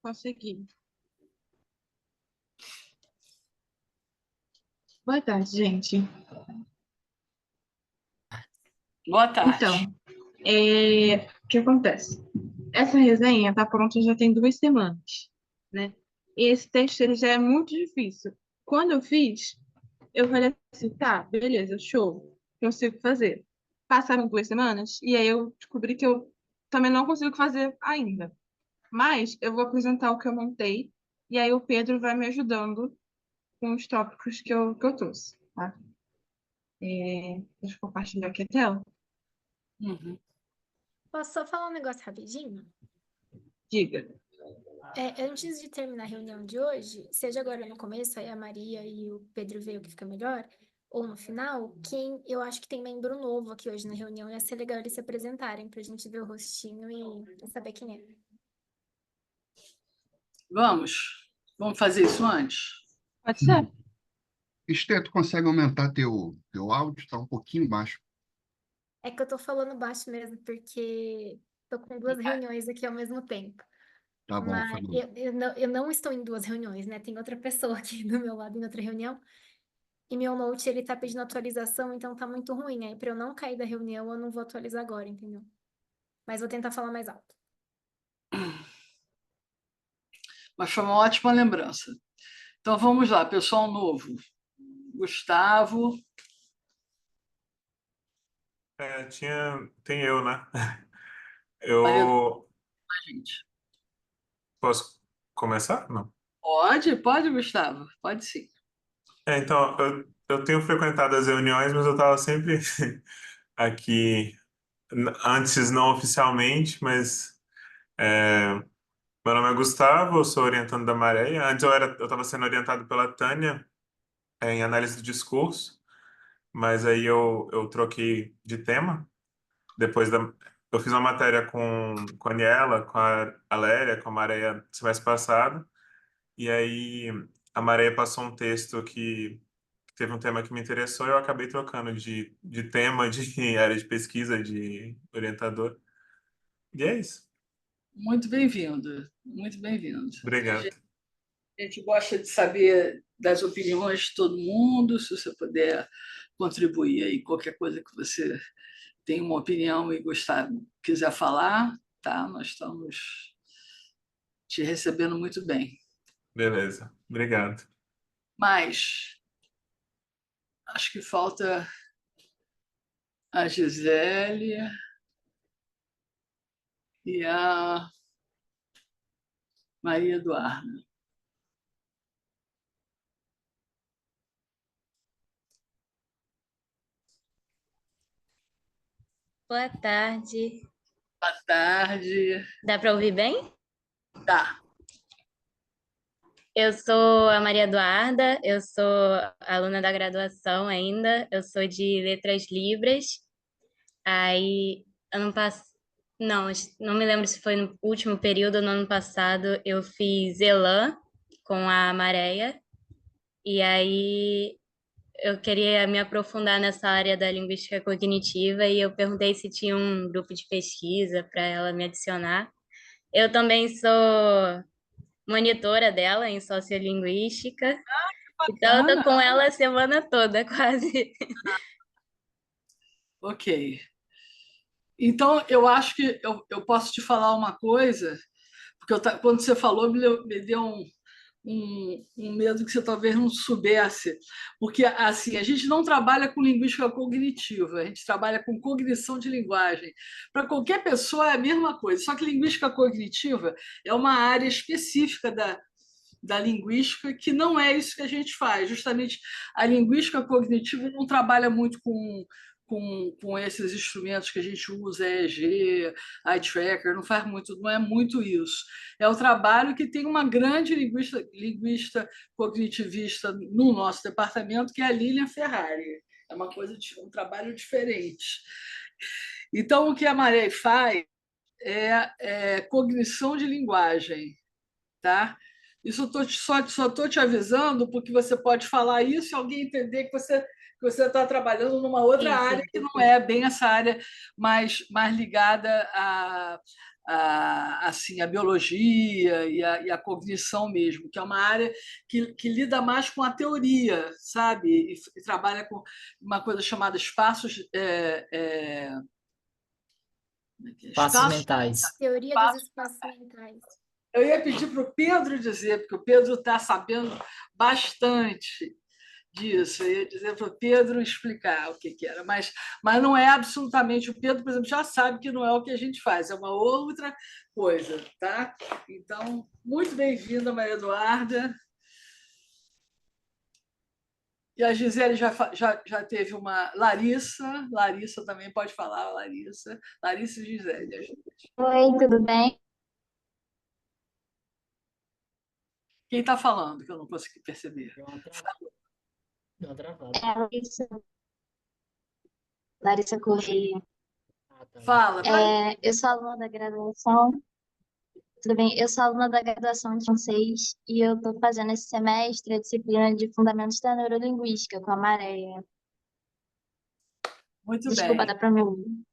Consegui. Boa tarde, gente. Boa tarde. Então, o que acontece? Essa resenha está pronta já tem 2 semanas, né? E esse texto ele já é muito difícil. Quando eu fiz, eu falei assim, tá, beleza, show, consigo fazer. Passaram 2 semanas e aí eu descobri que eu também não consigo fazer ainda. Mas eu vou apresentar o que eu montei e aí o Pedro vai me ajudando com os tópicos que eu trouxe, tá? Deixa eu compartilhar aqui a tela. Uhum. Posso só falar um negócio rapidinho? Diga. Antes de terminar a reunião de hoje, seja agora no começo, aí a Maria e o Pedro veem o que fica melhor, ou no final, quem eu acho que tem membro novo aqui hoje na reunião, ia ser legal eles se apresentarem pra gente ver o rostinho e saber quem é. Vamos fazer isso antes? Pode ser? Esther, tu consegue aumentar teu áudio? Está um pouquinho baixo. É que eu tô falando baixo mesmo, porque tô com 2 reuniões aqui ao mesmo tempo. Tá bom, Mas foi bom. eu não estou em 2 reuniões, né? Tem outra pessoa aqui do meu lado em outra reunião. E meu note, ele tá pedindo atualização, então tá muito ruim. Aí, pra eu não cair da reunião, eu não vou atualizar agora, entendeu? Mas vou tentar falar mais alto. Mas foi uma ótima lembrança. Então vamos lá, pessoal novo. Gustavo. Tem eu, né? Maria Eu da gente. posso começar? Não. Pode, Gustavo. Pode sim. Então, eu tenho frequentado as reuniões, mas eu estava sempre aqui, antes não oficialmente, mas meu nome é Gustavo, eu sou orientando da Maréia. Antes eu estava sendo orientado pela Tânia, em análise do discurso, mas aí eu troquei de tema. Depois eu fiz uma matéria com a Aniela, com a Aléria, com a Maréia semestre passado. E aí a Maréia passou um texto que teve um tema que me interessou e eu acabei trocando de tema, de área de pesquisa, de orientador. E é isso. Muito bem-vindo. Muito bem-vindo. Obrigado. A gente gosta de saber das opiniões de todo mundo, se você puder contribuir aí, qualquer coisa que você tem uma opinião e quiser falar, tá? Nós estamos te recebendo muito bem. Beleza. Obrigado. Mas acho que falta a Gisele e a Maria Eduarda. Boa tarde. Boa tarde. Dá para ouvir bem? Tá. Eu sou a Maria Eduarda, eu sou aluna da graduação ainda, eu sou de Letras Libras. Aí, ano passado, não me lembro se foi no último período ou no ano passado, eu fiz ELAN com a Maréia. E aí, eu queria me aprofundar nessa área da linguística cognitiva e eu perguntei se tinha um grupo de pesquisa para ela me adicionar. Eu também sou monitora dela em sociolinguística. Então, eu tô Bacana. com ela a semana toda, quase. Ok. Então, eu acho que eu posso te falar uma coisa, porque quando você falou, me deu um medo que você talvez não soubesse. Porque, assim, a gente não trabalha com linguística cognitiva, a gente trabalha com cognição de linguagem. Para qualquer pessoa é a mesma coisa, só que linguística cognitiva é uma área específica da linguística que não é isso que a gente faz. Justamente a linguística cognitiva não trabalha muito com esses instrumentos que a gente usa, EEG, eye tracker, não é muito isso. É o trabalho que tem uma grande linguista cognitivista no nosso departamento, que é a Lilian Ferrari. É um trabalho diferente. Então, o que a Maré faz é cognição de linguagem, tá? Isso só estou te avisando porque você pode falar isso e alguém entender que você está trabalhando numa outra Sim, área sim. que não é bem essa área mais ligada assim, a biologia e a cognição mesmo, que é uma área que lida mais com a teoria, sabe? E trabalha com uma coisa chamada espaços. Como é que é? Passos Espaços. mentais. Teoria dos espaços mentais. Eu ia pedir para o Pedro dizer, porque o Pedro está sabendo bastante disso. Eu ia dizer para o Pedro explicar o que era, mas não é absolutamente. O Pedro, por exemplo, já sabe que não é o que a gente faz, é uma outra coisa, tá? Então, muito bem-vinda, Maria Eduarda. E a Gisele já teve uma. Larissa também pode falar, Larissa. Larissa e Gisele, as duas. Oi, tudo bem? Quem está falando, que eu não consegui perceber? Deu uma travada. É a Larissa Correia. Tá. Fala, vai. Eu sou aluna da graduação. Tudo bem? Eu sou aluna da graduação de francês e eu estou fazendo esse semestre a disciplina de Fundamentos da Neurolinguística com a Maréia. Muito Desculpa, bem. dá para me ouvir?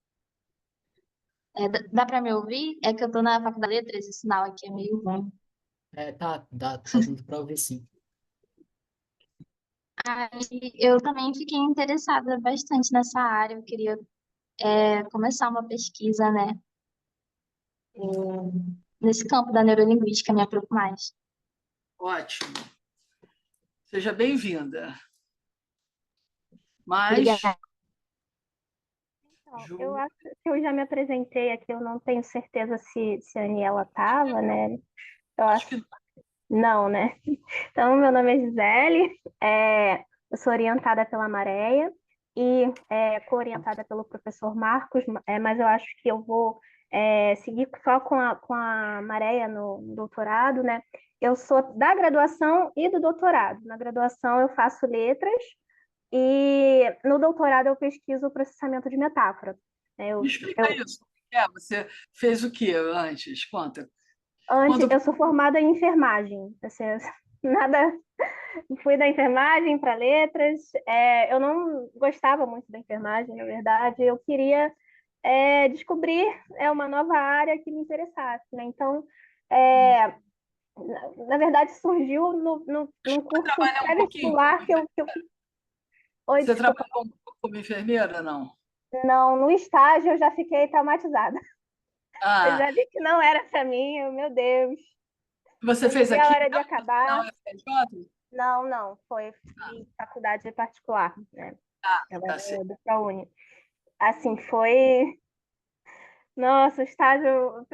Dá para me ouvir? É que eu estou na Faculdade de Letras e o sinal aqui é meio ruim. Tá dando para ouvir sim. Aí eu também fiquei interessada bastante nessa área. Eu queria começar uma pesquisa, né? Nesse campo da neurolinguística, me apropo mais. Ótimo. Seja bem-vinda. Mas. Obrigada. Então, eu acho que eu já me apresentei aqui, eu não tenho certeza se a Aniela estava, né? Eu acho que não, né? Então, meu nome é Gisele, eu sou orientada pela Maréia e co-orientada pelo professor Marcos, mas eu acho que eu vou seguir só com a Maréia no doutorado, né? Eu sou da graduação e do doutorado. Na graduação eu faço letras e no doutorado eu pesquiso o processamento de metáfora. Me explica isso. Você fez o que antes? Conta. Antes, eu sou formada em enfermagem. Assim, nada. Fui da enfermagem para letras. Eu não gostava muito da enfermagem, na verdade. Eu queria descobrir uma nova área que me interessasse, né? Então, na verdade, surgiu num curso pré-vestibular que eu. Oi, Você desculpa. trabalhou como enfermeira, não? Não, no estágio eu já fiquei traumatizada. Eu já Ah, vi que não era para mim, meu Deus. você fez A aqui hora de acabar. na UFRJ? Não, foi em faculdade particular, né? Ela tá é certo. do ProUni. Assim, foi. Nossa, o estágio.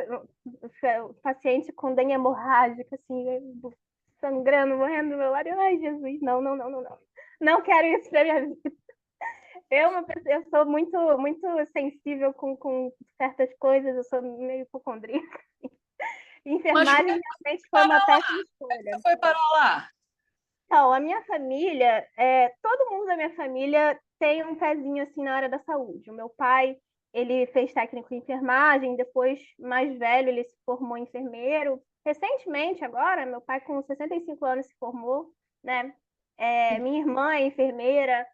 O paciente com dengue hemorrágica, assim, sangrando, morrendo do meu lado. Ai, Jesus, não. Não quero isso para minha vida. Eu sou muito, muito sensível com certas coisas, eu sou meio hipocondríaca. Enfermagem realmente foi uma péssima escolha. Você foi parar lá? Então, a minha família, todo mundo da minha família tem um pezinho assim na área da saúde. O meu pai, ele fez técnico em enfermagem, depois, mais velho, ele se formou em enfermeiro. Recentemente, agora, meu pai com 65 anos se formou, né? Minha irmã é enfermeira,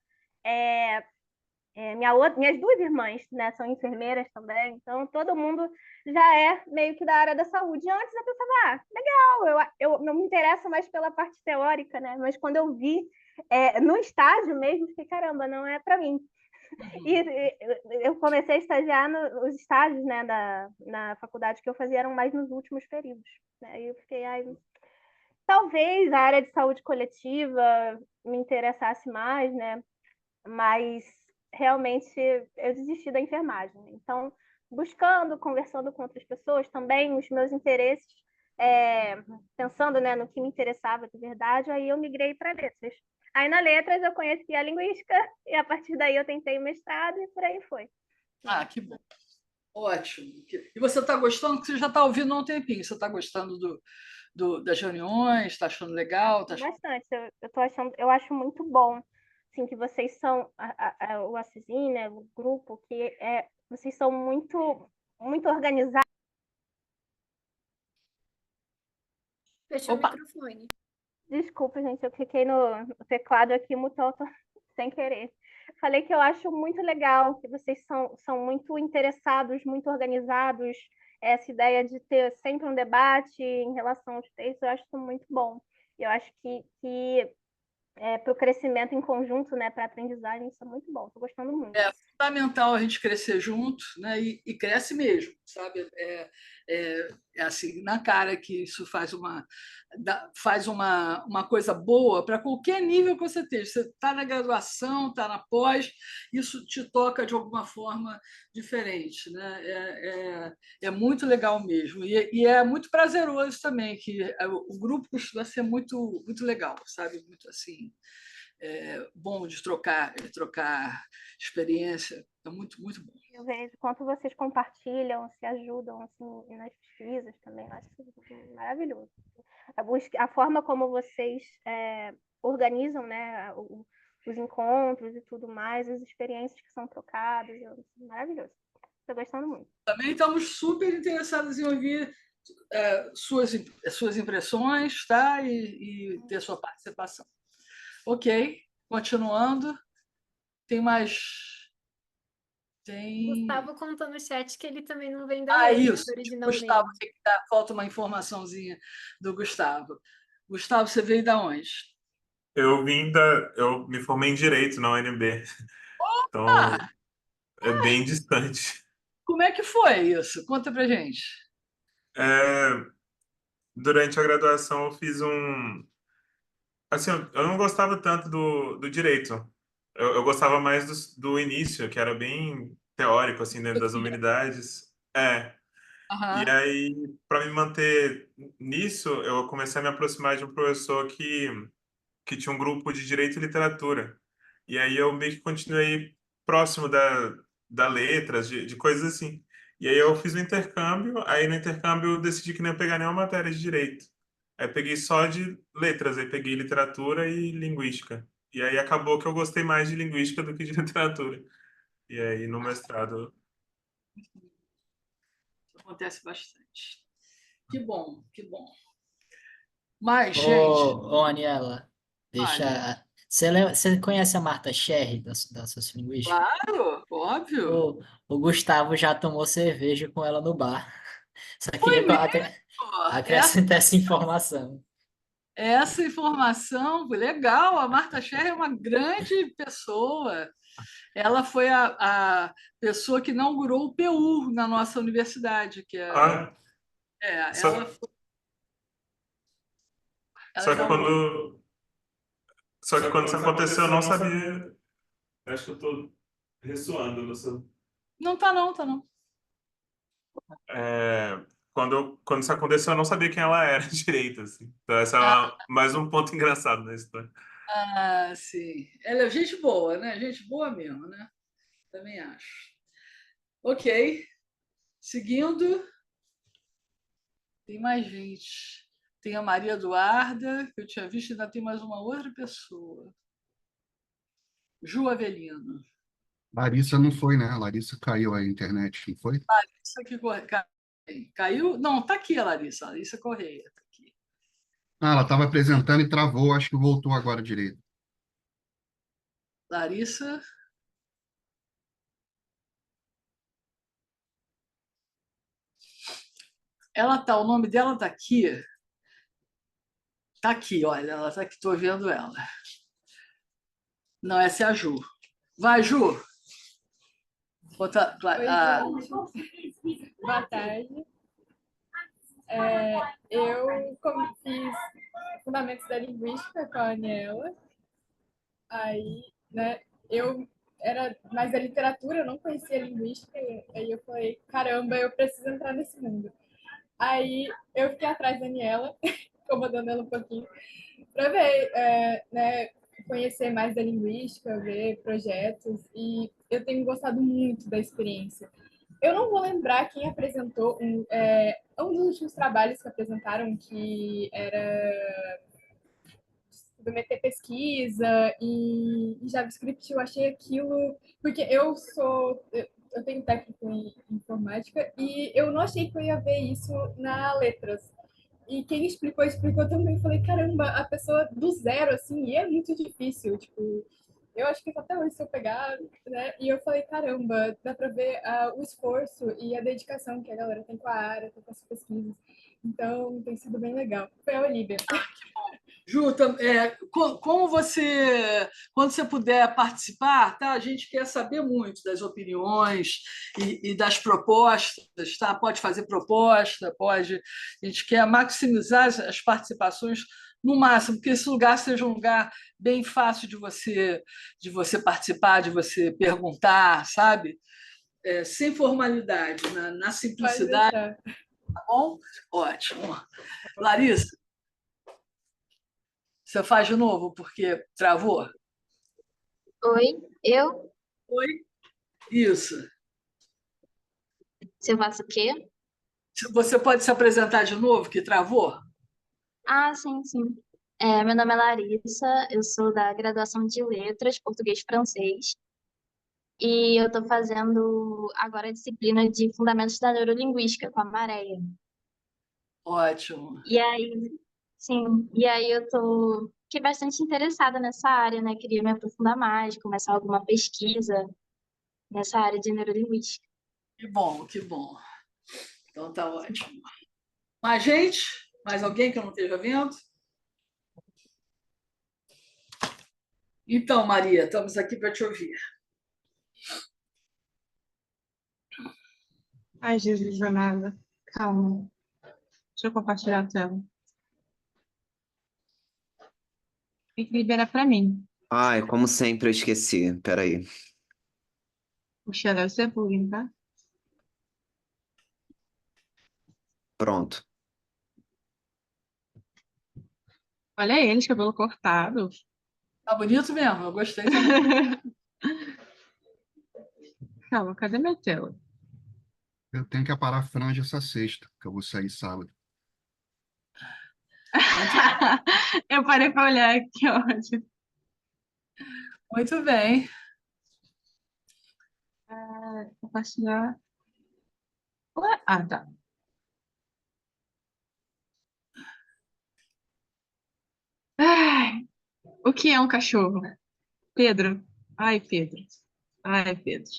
minhas duas irmãs, né, são enfermeiras também, então todo mundo já é meio que da área da saúde. Antes eu pensava, legal, eu não me interesso mais pela parte teórica, né? Mas quando eu vi no estágio mesmo, fiquei, caramba, não é para mim. E eu comecei a estagiar nos estágios, né, na faculdade que eu fazia eram mais nos últimos períodos, né? E eu fiquei, talvez a área de saúde coletiva me interessasse mais, né? Mas realmente eu desisti da enfermagem. Então, buscando, conversando com outras pessoas também, os meus interesses, pensando, né, no que me interessava de verdade, aí eu migrei para letras. Aí na letras eu conheci a linguística e a partir daí eu tentei o mestrado e por aí foi. Ah, que bom. Ótimo. E você está gostando? Porque você já está ouvindo há um tempinho. Você está gostando das reuniões? Está achando legal? Bastante. Eu tô achando, eu acho muito bom, assim, que vocês são o Assisim, né, o grupo, que vocês são muito, muito organizados. Fechou o Opa! microfone. Desculpa, gente, eu cliquei no teclado aqui, mutou sem querer. Falei que eu acho muito legal, que vocês são muito interessados, muito organizados, essa ideia de ter sempre um debate em relação aos textos, eu acho isso muito bom. Eu acho que para o crescimento em conjunto, né, para a aprendizagem, isso é muito bom. Estou gostando muito. É fundamental a gente crescer junto, né? E cresce mesmo, sabe? É assim, na cara que isso faz uma coisa boa para qualquer nível que você esteja. Você está na graduação, está na pós, isso te toca de alguma forma diferente, né? É muito legal mesmo. E é muito prazeroso também, que o grupo costuma ser muito, muito legal, sabe? Muito assim. Bom de trocar experiência, é muito, muito bom. Eu vejo quanto vocês compartilham, se ajudam assim, nas pesquisas também, eu acho isso maravilhoso. A forma como vocês organizam, né, os encontros e tudo mais, as experiências que são trocadas, maravilhoso. Estou gostando muito. Também estamos super interessados em ouvir suas impressões, tá? E ter sua participação. Ok, continuando. Tem mais. Gustavo contou no chat que ele também não vem da letras Isso. originalmente. Gustavo, falta uma informaçãozinha do Gustavo. Gustavo, você veio da onde? Eu me formei em Direito na UNB. Então, é bem distante. Como é que foi isso? Conta pra gente. Durante a graduação, eu fiz um. Assim, eu não gostava tanto do direito. Eu gostava mais do início, que era bem teórico, assim, dentro das humanidades. E Aham. aí, para me manter nisso, eu comecei a me aproximar de um professor que tinha um grupo de direito e literatura. E aí eu meio que continuei próximo da letras, de coisas assim. E aí eu fiz o intercâmbio, aí no intercâmbio eu decidi que não ia pegar nenhuma matéria de direito. Aí peguei só de letras, aí peguei literatura e linguística. E aí acabou que eu gostei mais de linguística do que de literatura. E aí no mestrado. Acontece bastante. Que bom, que bom. Mas, gente. Ô, Aniela, deixa. Você conhece a Marta Cherry da Sociolinguística? Claro, óbvio. O Gustavo já tomou cerveja com ela no bar. Só Foi queria mesmo? acrescentar essa informação. Essa informação, legal. A Marta Cherry é uma grande pessoa. Ela foi a pessoa que inaugurou o PU na nossa universidade, que Ah, só, ela só que inaugurou. quando isso aconteceu, eu não sabia. Acho que eu tô ressoando no seu. Não tá não, tá não. Quando isso aconteceu, eu não sabia quem ela era direito, assim. Então, esse é mais um ponto engraçado da história. Sim. Ela é gente boa, né? Gente boa mesmo, né? Também acho. Ok. Seguindo, tem mais gente. Tem a Maria Eduarda, que eu tinha visto, ainda tem mais uma outra pessoa. Ju Avelino. Larissa não foi, né? A Larissa caiu a internet, não foi? Larissa que caiu? Não, tá aqui a Larissa. Larissa Correia. Tá aqui. Ah, ela estava apresentando e travou, acho que voltou agora direito. Larissa. O nome dela tá aqui. Tá aqui, olha, ela tá aqui, tô vendo ela. Não, essa é a Ju. Vai, Ju. Oi, gente. Boa tarde. Eu fiz Fundamentos da Linguística com a Aniela. Aí, né, eu era mais da literatura, eu não conhecia linguística. Aí eu falei, caramba, eu preciso entrar nesse mundo. Aí eu fiquei atrás da Aniela, incomodando ela um pouquinho, para ver, né, conhecer mais da linguística, ver projetos, e eu tenho gostado muito da experiência. Eu não vou lembrar quem apresentou um dos últimos trabalhos que apresentaram, que era submeter pesquisa e JavaScript. Eu achei aquilo, porque eu tenho técnico em informática e eu não achei que eu ia ver isso na letras. E quem explicou também. Falei, caramba, a pessoa do zero, assim, e é muito difícil, tipo, Eu acho que até hoje, se eu pegar, né? E eu falei, caramba, dá para ver o esforço e a dedicação que a galera tem com a área, tem com as pesquisas. Então, tem sido bem legal. Foi a Olivia. Ju, como quando você puder participar, tá? A gente quer saber muito das opiniões e das propostas, tá? Pode fazer proposta, pode. A gente quer maximizar as participações no máximo, que esse lugar seja um lugar bem fácil de você participar, de você perguntar, sabe? Sem formalidade, na Pode simplicidade, deixar. tá bom? Ótimo. Larissa, você faz de novo, porque travou? Oi, eu? Oi? Isso. Se eu faço o quê? Você pode se apresentar de novo, que travou? Ah, sim, sim. Meu nome é Larissa, eu sou da graduação de Letras, Português e Francês, e eu estou fazendo agora a disciplina de Fundamentos da Neurolinguística com a Maréia. Ótimo. E aí, sim, e aí fiquei bastante interessada nessa área, né? Queria me aprofundar mais, começar alguma pesquisa nessa área de neurolinguística. Que bom, que bom. Então tá ótimo. Mais gente? Mais alguém que eu não esteja vendo? Então, Maria, estamos aqui para te ouvir. Ai, Jesus amado. Calma. Deixa eu compartilhar a tela. Tem que liberar para mim. Ai, como sempre, eu esqueci. Peraí. Puxa, deve ser bullying, tá? Pronto. Olha eles, cabelo cortado. Tá bonito mesmo, eu gostei também. Calma, cadê minha tela? Eu tenho que aparar a franja essa sexta, que eu vou sair sábado. Eu parei para olhar, que ótimo. Muito bem. Compartilhar. Ué? Ah, tá. Ai, o que é um cachorro? Pedro. Ai, Pedro. Ai, Pedro.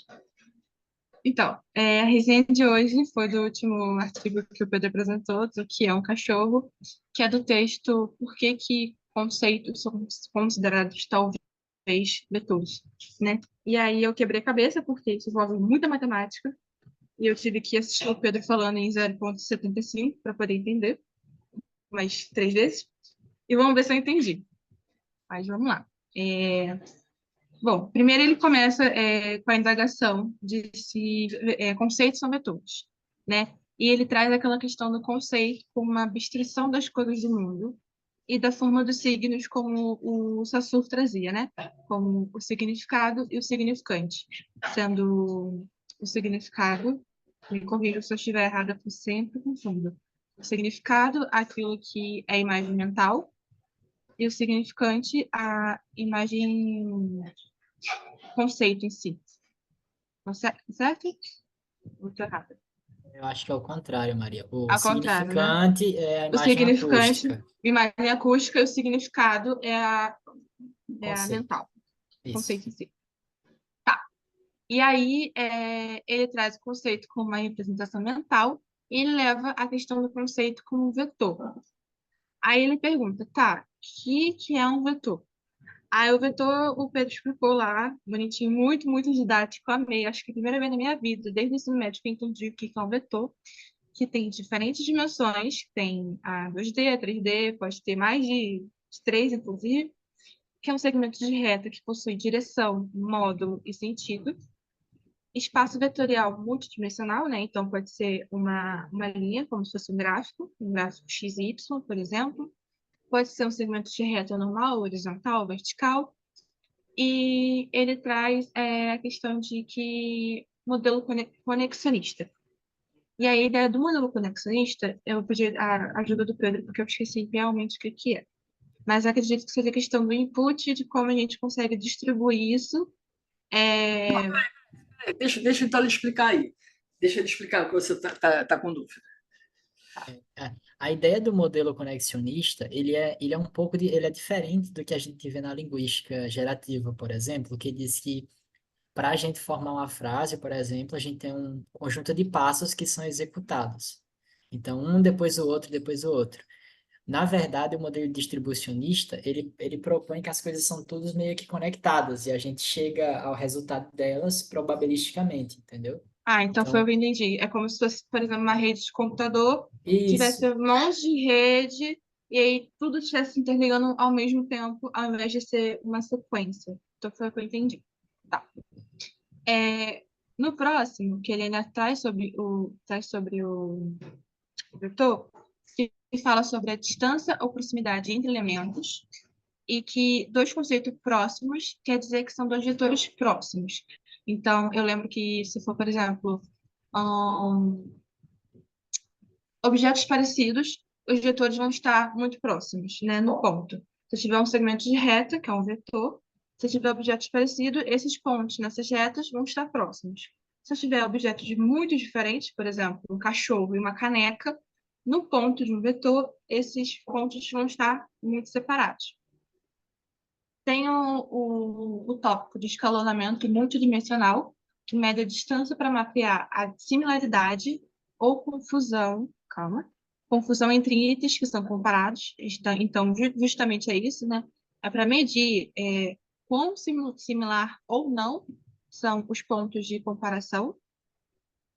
Então, a resenha de hoje foi do último artigo que o Pedro apresentou, do que é um cachorro, que é do texto Por que que conceitos são considerados talvez vetores, né? E aí eu quebrei a cabeça, porque isso envolve muita matemática, e eu tive que assistir o Pedro falando em 0,75 para poder entender, mais 3 vezes, e vamos ver se eu entendi. Mas vamos lá. Bom, primeiro ele começa com a indagação de se conceitos são vetores, né? E ele traz aquela questão do conceito como uma abstração das coisas do mundo e da forma dos signos, como o Saussure trazia, né? Como o significado e o significante, sendo o significado, me corrija se eu estiver errada, por sempre confundo. O significado, aquilo que é imagem mental, e o significante, a imagem conceito em si. Certo? Muito errado. Eu acho que é o contrário, Maria. O Ao contrário, né? significante é a O imagem significante, acústica. imagem acústica, e o significado é a Conceito. mental. Isso. Conceito em si. Tá. E aí, ele traz o conceito como uma representação mental e ele leva a questão do conceito como um vetor. Aí ele pergunta, tá, o que é um vetor? Aí o vetor, o Pedro explicou lá, bonitinho, muito, muito didático, amei. Acho que é a primeira vez na minha vida, desde o ensino médio, que eu entendi o que é um vetor, que tem diferentes dimensões, tem a 2D, a 3D, pode ter mais de 3, inclusive, que é um segmento de reta que possui direção, módulo e sentido. Espaço vetorial multidimensional, né? Então pode ser uma linha, como se fosse um gráfico XY, por exemplo. Pode ser um segmento de reta normal, horizontal, vertical. E ele traz a questão de que modelo conexionista. E a ideia do modelo conexionista, eu pedi a ajuda do Pedro, porque eu esqueci realmente o que é. Mas acredito que seja a questão do input, de como a gente consegue distribuir isso. Deixa então ele explicar aí. Deixa ele explicar o que você está com dúvida. a ideia do modelo conexionista, ele é um pouco ele é diferente do que a gente vê na linguística gerativa, por exemplo, que diz que para a gente formar uma frase, por exemplo, a gente tem um conjunto de passos que são executados. Então, um depois o outro, depois o outro. Na verdade, o modelo distribucionista, ele propõe que as coisas são todas meio que conectadas e a gente chega ao resultado delas probabilisticamente, entendeu? Ah, então foi o Então, que eu entendi. É como se fosse, por exemplo, uma rede de computador, tivesse isso, um monte de rede, e aí tudo estivesse se interligando ao mesmo tempo, ao invés de ser uma sequência. Então foi o que eu entendi. Tá. No próximo, que ele ainda traz sobre o vetor, que fala sobre a distância ou proximidade entre elementos, e que dois conceitos próximos quer dizer que são dois vetores próximos. Então, eu lembro que se for, por exemplo, um, objetos parecidos, os vetores vão estar muito próximos, né, no ponto. Se tiver um segmento de reta, que é um vetor, se tiver objetos parecidos, esses pontos nessas retas vão estar próximos. Se eu tiver objetos muito diferentes, por exemplo, um cachorro e uma caneca, no ponto de um vetor, esses pontos vão estar muito separados. Tem o tópico de escalonamento multidimensional, que mede a distância para mapear a similaridade ou confusão, calma, confusão entre itens que são comparados. Então, justamente é isso, né? É para medir quão similar ou não são os pontos de comparação.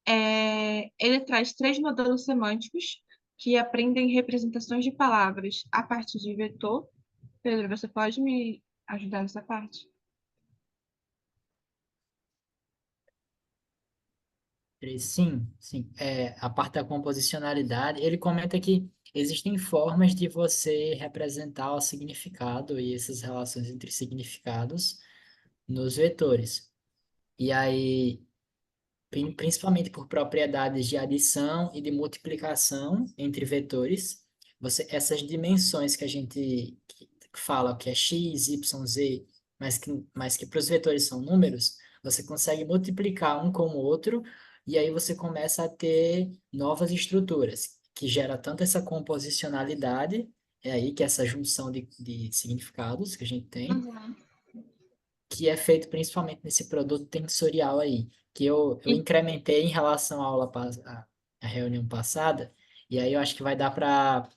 Ele traz três modelos semânticos que aprendem representações de palavras a partir de vetor. Pedro, você pode me ajudar nessa parte? sim, sim. A parte da composicionalidade, ele comenta que existem formas de você representar o significado e essas relações entre significados nos vetores. E aí, principalmente por propriedades de adição e de multiplicação entre vetores, essas dimensões que a gente fala que é x, y, z, mas que para os vetores são números, você consegue multiplicar um com o outro e aí você começa a ter novas estruturas, que gera tanto essa composicionalidade, é aí que é essa junção de significados que a gente tem, Uhum. que é feito principalmente nesse produto tensorial aí, que eu E- incrementei em relação à à reunião passada, e aí eu acho que vai dar para...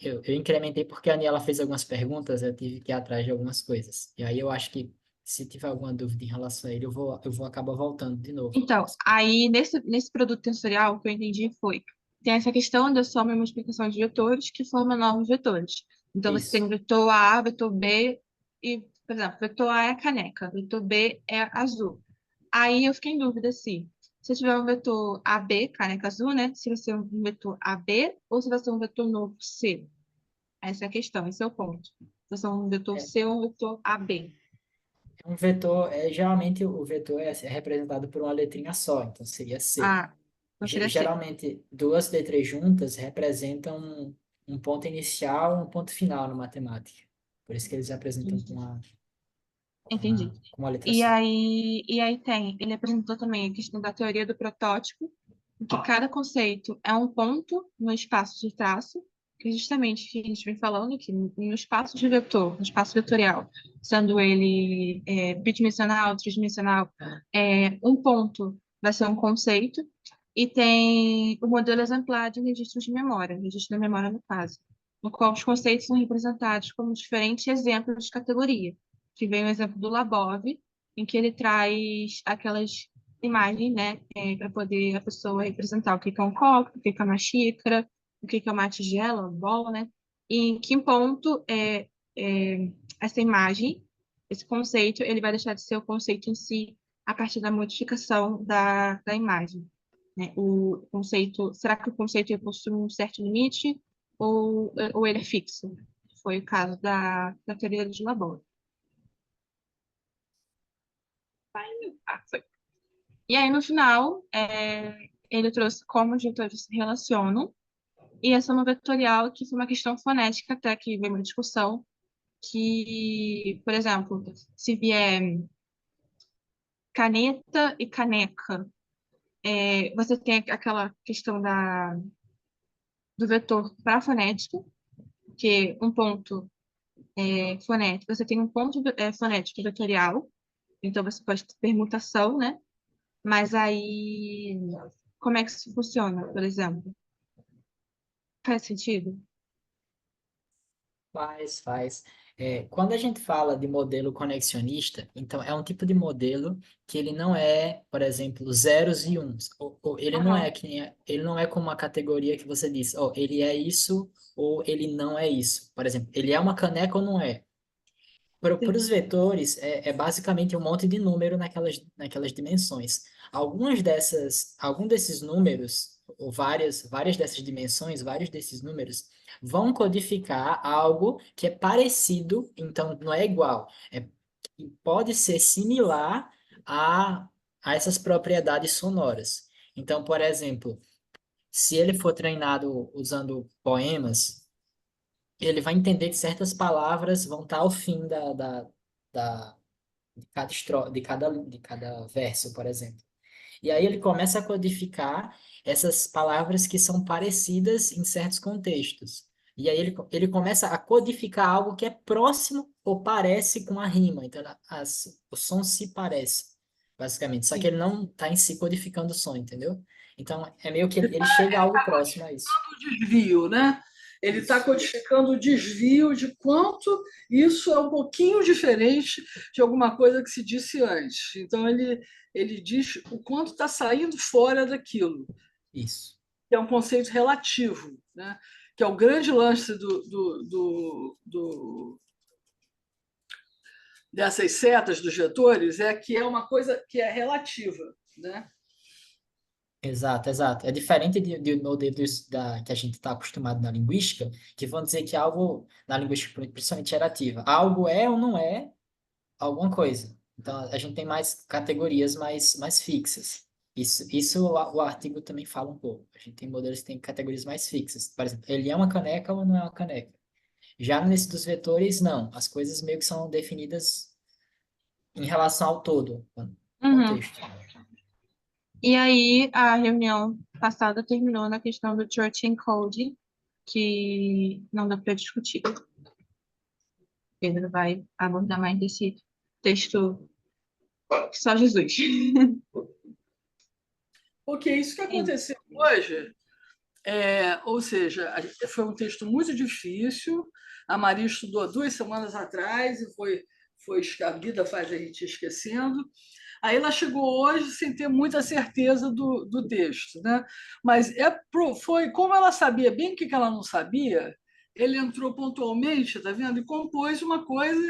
Eu incrementei porque a Aniela fez algumas perguntas, eu tive que ir atrás de algumas coisas. E aí eu acho que se tiver alguma dúvida em relação a ele, eu vou acabar voltando de novo. Então, aí nesse produto tensorial, o que eu entendi foi, tem essa questão da soma e multiplicação de vetores que forma novos vetores. Então, você tem Isso. o vetor A, vetor B, e, por exemplo, vetor A é a caneca, vetor B é azul. Aí eu fiquei em dúvida se eu tiver um vetor AB, caneca azul, né? Se vai ser um vetor AB ou se vai ser um vetor novo C. Essa é a questão, esse é o ponto. Se vai ser um vetor É, C ou um vetor AB. um vetor, geralmente o vetor é representado por uma letrinha só, então seria C. Ah, não seria C. Geralmente, duas letras juntas representam um ponto inicial e um ponto final na matemática. Por isso que eles apresentam Entendi. com uma letra E só. aí, e aí ele apresentou também a questão da teoria do protótipo, em que cada conceito é um ponto no espaço de traço, que é justamente o que a gente vem falando, que no espaço de vetor, no espaço vetorial, sendo ele bidimensional, tridimensional, um ponto vai ser um conceito, e tem o modelo exemplar de registros de memória, registro da memória no caso, no qual os conceitos são representados como diferentes exemplos de categoria, que vem o exemplo do Labov, em que ele traz aquelas imagens, né, para poder a pessoa representar o que é um copo, o que é uma xícara, o que é uma tigela, uma bola, né, e em que ponto essa imagem, esse conceito, ele vai deixar de ser o conceito em si a partir da modificação da imagem, né? O conceito, será que o conceito ele possui um certo limite ou ele é fixo? Foi o caso da teoria de Labov. Foi. E aí, no final, ele trouxe como os vetores se relacionam, e a soma vetorial, que foi uma questão fonética até que veio uma discussão, que, por exemplo, se vier caneta e caneca, você tem aquela questão do vetor para a fonética, que um ponto fonético, você tem um ponto fonético vetorial, então você pode ter permutação, né? Mas aí, como é que isso funciona, por exemplo? Faz sentido? Faz, faz. Quando a gente fala de modelo conexionista, então é um tipo de modelo que ele não é, por exemplo, zeros e uns. Ou ele não Aham, é ele não é como uma categoria que você diz, ele é isso ou ele não é isso. Por exemplo, ele é uma caneca ou não é. Para sim. os vetores, é basicamente um monte de número naquelas dimensões. Algum desses números, ou várias dessas dimensões, vários desses números, vão codificar algo que é parecido, então não é igual, pode ser similar a, a essas propriedades sonoras. Então, por exemplo, se ele for treinado usando poemas, ele vai entender que certas palavras vão estar ao fim da, de cada verso, por exemplo. E aí ele começa a codificar essas palavras que são parecidas em certos contextos. E aí ele começa a codificar algo que é próximo ou parece com a rima. Então, o som se parece, basicamente. Só que Sim. ele não está em si codificando o som, entendeu? Então, é meio que ele chega a algo próximo a isso. O desvio, né? Ele está codificando o desvio de quanto isso é um pouquinho diferente de alguma coisa que se disse antes. Então, ele diz o quanto está saindo fora daquilo, Isso. que é um conceito relativo, né? Que é o grande lance dessas setas dos vetores, é que é uma coisa que é relativa, né? Exato, exato. É diferente de modelos que a gente está acostumado na linguística, que vão dizer que algo, na linguística principalmente gerativa, algo é ou não é alguma coisa. Então, a gente tem mais categorias mais fixas. Isso o artigo também fala um pouco. A gente tem modelos que têm categorias mais fixas. Por exemplo, ele é uma caneca ou não é uma caneca? Já nesse dos vetores, não. As coisas meio que são definidas em relação ao todo, Uhum. contexto. E aí, a reunião passada terminou na questão do Church Code, que não dá para discutir. Pedro vai abordar mais desse texto que só Jesus. Porque isso que aconteceu hoje, ou seja, foi um texto muito difícil. A Maria estudou 2 semanas atrás e foi a vida faz a gente ir esquecendo. Aí ela chegou hoje sem ter muita certeza do texto, né? Mas foi como ela sabia bem o que ela não sabia, ele entrou pontualmente, tá vendo? E compôs uma coisa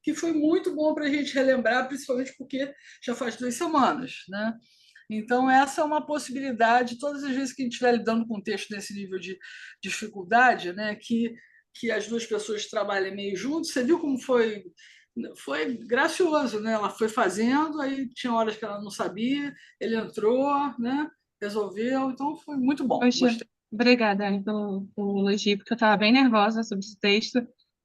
que foi muito bom para a gente relembrar, principalmente porque já faz 2 semanas, né? Então, essa é uma possibilidade, todas as vezes que a gente estiver lidando com um texto nesse nível de dificuldade, né, que as duas pessoas trabalhem meio juntos, você viu como foi gracioso, né? Ela foi fazendo, aí tinha horas que ela não sabia, ele entrou, né? Resolveu, então foi muito bom. Poxa, Gostei. obrigada, Anne, pelo elogio, porque eu estava bem nervosa sobre esse texto.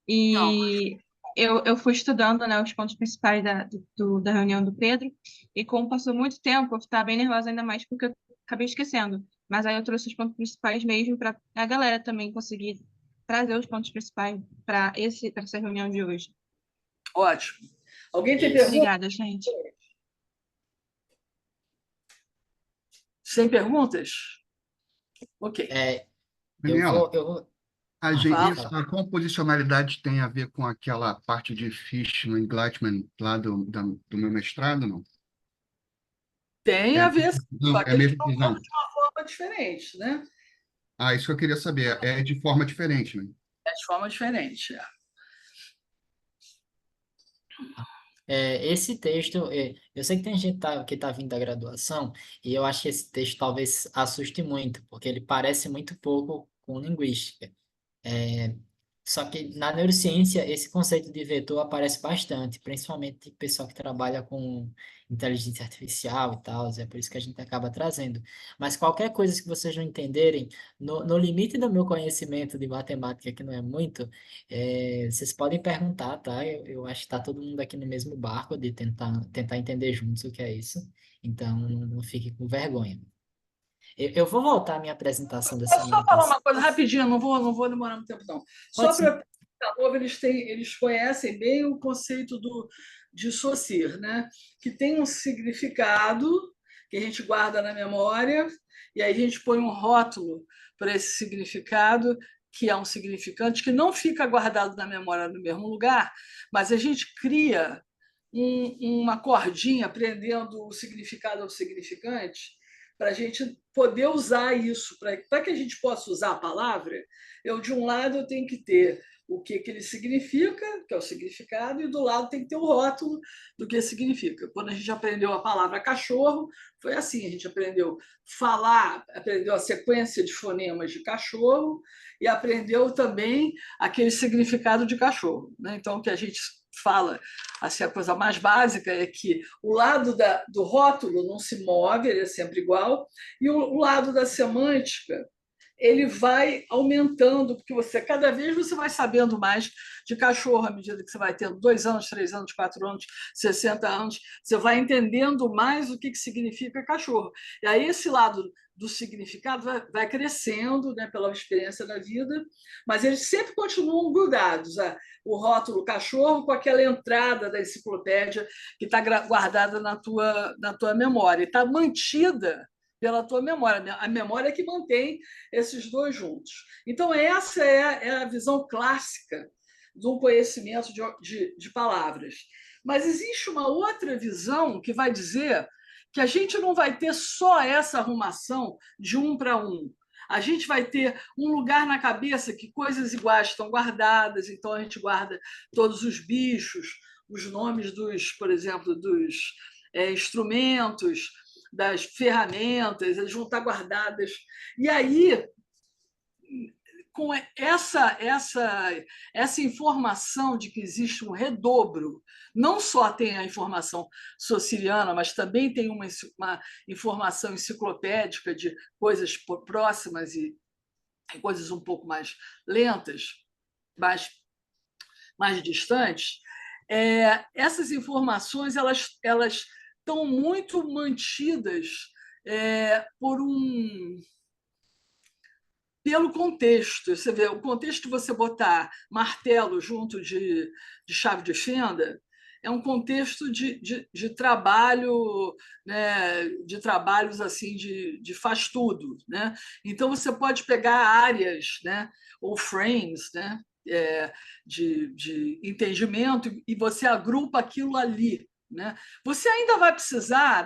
Não, E eu fui estudando, né, os pontos principais da reunião do Pedro, e como passou muito tempo, eu estava bem nervosa ainda mais porque eu acabei esquecendo. Mas aí eu trouxe os pontos principais mesmo para a galera também conseguir trazer os pontos principais para essa reunião de hoje. ótimo. Alguém tem Isso. pergunta? Obrigada, gente. Sem perguntas? Ok. Eu Daniela, vou. Fala. Fala. a composicionalidade tem a ver com aquela parte de Fishman e Glatman lá do meu mestrado, não? Tem É a a ver, mesma sim, visão, só é que a eles mesma estão visão. usando de uma forma diferente, né? Isso que eu queria saber. É de forma diferente, né? É de forma diferente. Esse texto, eu sei que tem gente que tá vindo da graduação, e eu acho que esse texto talvez assuste muito, porque ele parece muito pouco com linguística. É, Só que na neurociência esse conceito de vetor aparece bastante, principalmente o pessoal que trabalha com inteligência artificial e tal, é por isso que a gente acaba trazendo. Mas qualquer coisa que vocês não entenderem, no limite do meu conhecimento de matemática, que não é muito, vocês podem perguntar, tá? Eu acho que está todo mundo aqui no mesmo barco de tentar entender juntos o que é isso, então não fique com vergonha. Eu vou voltar à minha apresentação da Posso semana só falar passada. uma coisa rapidinho, não vou demorar muito tempo, não. Só Pode sim. para novo, eles conhecem bem o conceito de Saussure, né? Que tem um significado que a gente guarda na memória, e aí a gente põe um rótulo para esse significado, que é um significante que não fica guardado na memória no mesmo lugar, mas a gente cria uma cordinha prendendo o significado ao significante, para a gente poder usar isso, para que a gente possa usar a palavra, de um lado, eu tenho que ter o que ele significa, que é o significado, e do lado tem que ter o rótulo do que significa. Quando a gente aprendeu a palavra cachorro, foi assim, a gente aprendeu falar, aprendeu a sequência de fonemas de cachorro e aprendeu também aquele significado de cachorro, né? Então, o que a gente fala, assim, a coisa mais básica é que o lado do rótulo não se move, ele é sempre igual, e o lado da semântica ele vai aumentando, porque cada vez você vai sabendo mais de cachorro à medida que você vai tendo 2 anos, 3 anos, 4 anos, 60 anos, você vai entendendo mais o que significa cachorro. E aí esse lado do significado vai crescendo, né, pela experiência da vida, mas eles sempre continuam grudados, o rótulo cachorro com aquela entrada da enciclopédia que está guardada na tua memória, está mantida pela tua memória. A memória é que mantém esses dois juntos. Então, essa é a visão clássica do conhecimento de palavras. Mas existe uma outra visão que vai dizer que a gente não vai ter só essa arrumação de um para um. A gente vai ter um lugar na cabeça que coisas iguais estão guardadas, então a gente guarda todos os bichos, os nomes por exemplo, dos instrumentos, das ferramentas, eles vão estar guardadas. E aí, com essa informação de que existe um redobro, não só tem a informação saussuriana, mas também tem uma informação enciclopédica de coisas próximas e coisas um pouco mais lentas, mais distantes. Essas informações elas estão muito mantidas pelo contexto. Você vê, o contexto de você botar martelo junto de chave de fenda é um contexto de trabalho, né, de trabalhos assim de faz tudo, né? Então você pode pegar áreas, né, ou frames, né, de entendimento e você agrupa aquilo ali, né? Você ainda vai precisar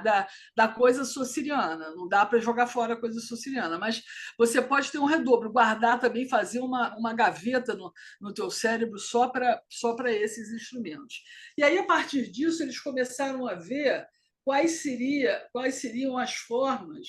da coisa saussuriana, não dá para jogar fora a coisa saussuriana, mas você pode ter um redobro, guardar também, fazer uma gaveta no teu cérebro só para esses instrumentos. E aí, a partir disso, eles começaram a ver quais seriam as formas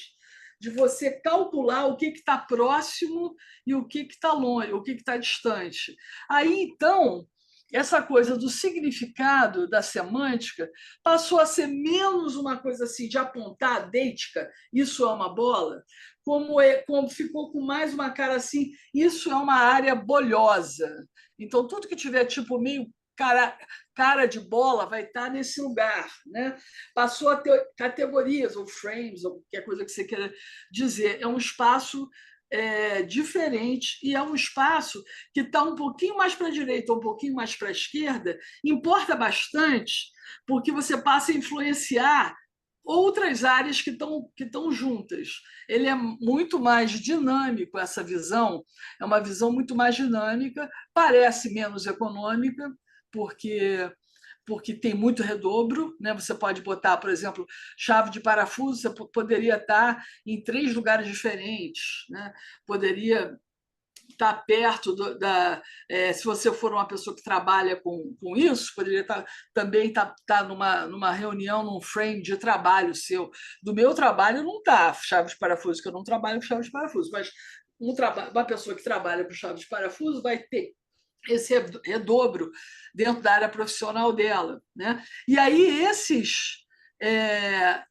de você calcular o que está próximo e o que está longe, o que está distante. Aí, então, essa coisa do significado da semântica passou a ser menos uma coisa assim de apontar a deitica, isso é uma bola, como ficou com mais uma cara assim, isso é uma área bolhosa. Então, tudo que tiver tipo meio cara de bola vai estar nesse lugar, né? Passou a ter categorias ou frames, ou qualquer coisa que você queira dizer. É um espaço diferente e é um espaço que está um pouquinho mais para a direita, um pouquinho mais para a esquerda, importa bastante, porque você passa a influenciar outras áreas que estão juntas. Ele é muito mais dinâmico, essa visão, é uma visão muito mais dinâmica, parece menos econômica, porque tem muito redobro, né? Você pode botar, por exemplo, chave de parafuso, você poderia estar em 3 lugares diferentes, né? Poderia estar perto se você for uma pessoa que trabalha com isso, poderia também estar numa reunião, num frame de trabalho seu. Do meu trabalho não está chave de parafuso, que eu não trabalho com chave de parafuso, mas uma pessoa que trabalha com chave de parafuso vai ter esse redobro dentro da área profissional dela, né? E aí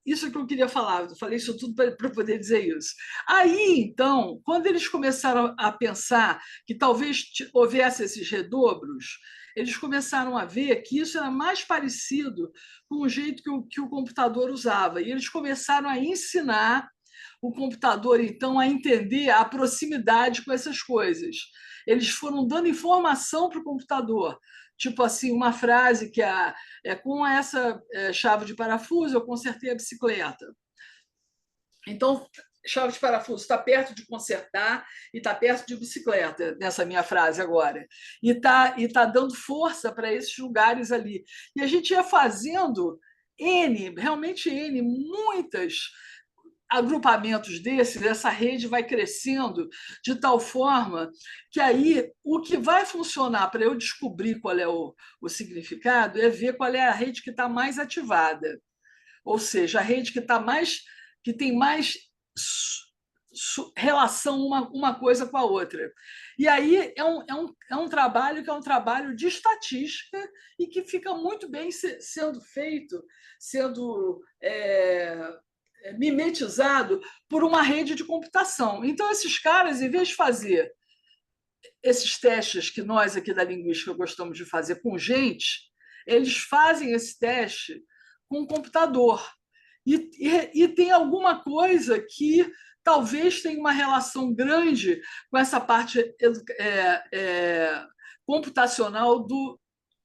isso que eu queria falar, eu falei isso tudo para poder dizer isso. Aí, então, quando eles começaram a pensar que talvez houvesse esses redobros, eles começaram a ver que isso era mais parecido com o jeito que o computador usava, e eles começaram a ensinar o computador, então, a entender a proximidade com essas coisas. Eles foram dando informação para o computador, tipo assim, uma frase que com essa chave de parafuso eu consertei a bicicleta. Então, chave de parafuso está perto de consertar e está perto de bicicleta, nessa minha frase agora. E tá dando força para esses lugares ali. E a gente ia fazendo realmente muitos agrupamentos desses, essa rede vai crescendo de tal forma que aí o que vai funcionar para eu descobrir qual é o significado é ver qual é a rede que está mais ativada. Ou seja, a rede que tem mais relação uma coisa com a outra. E aí é um trabalho que é um trabalho de estatística e que fica muito bem sendo feito, sendo mimetizado por uma rede de computação. Então, esses caras, em vez de fazer esses testes que nós aqui da linguística gostamos de fazer com gente, eles fazem esse teste com um computador. E tem alguma coisa que talvez tenha uma relação grande com essa parte computacional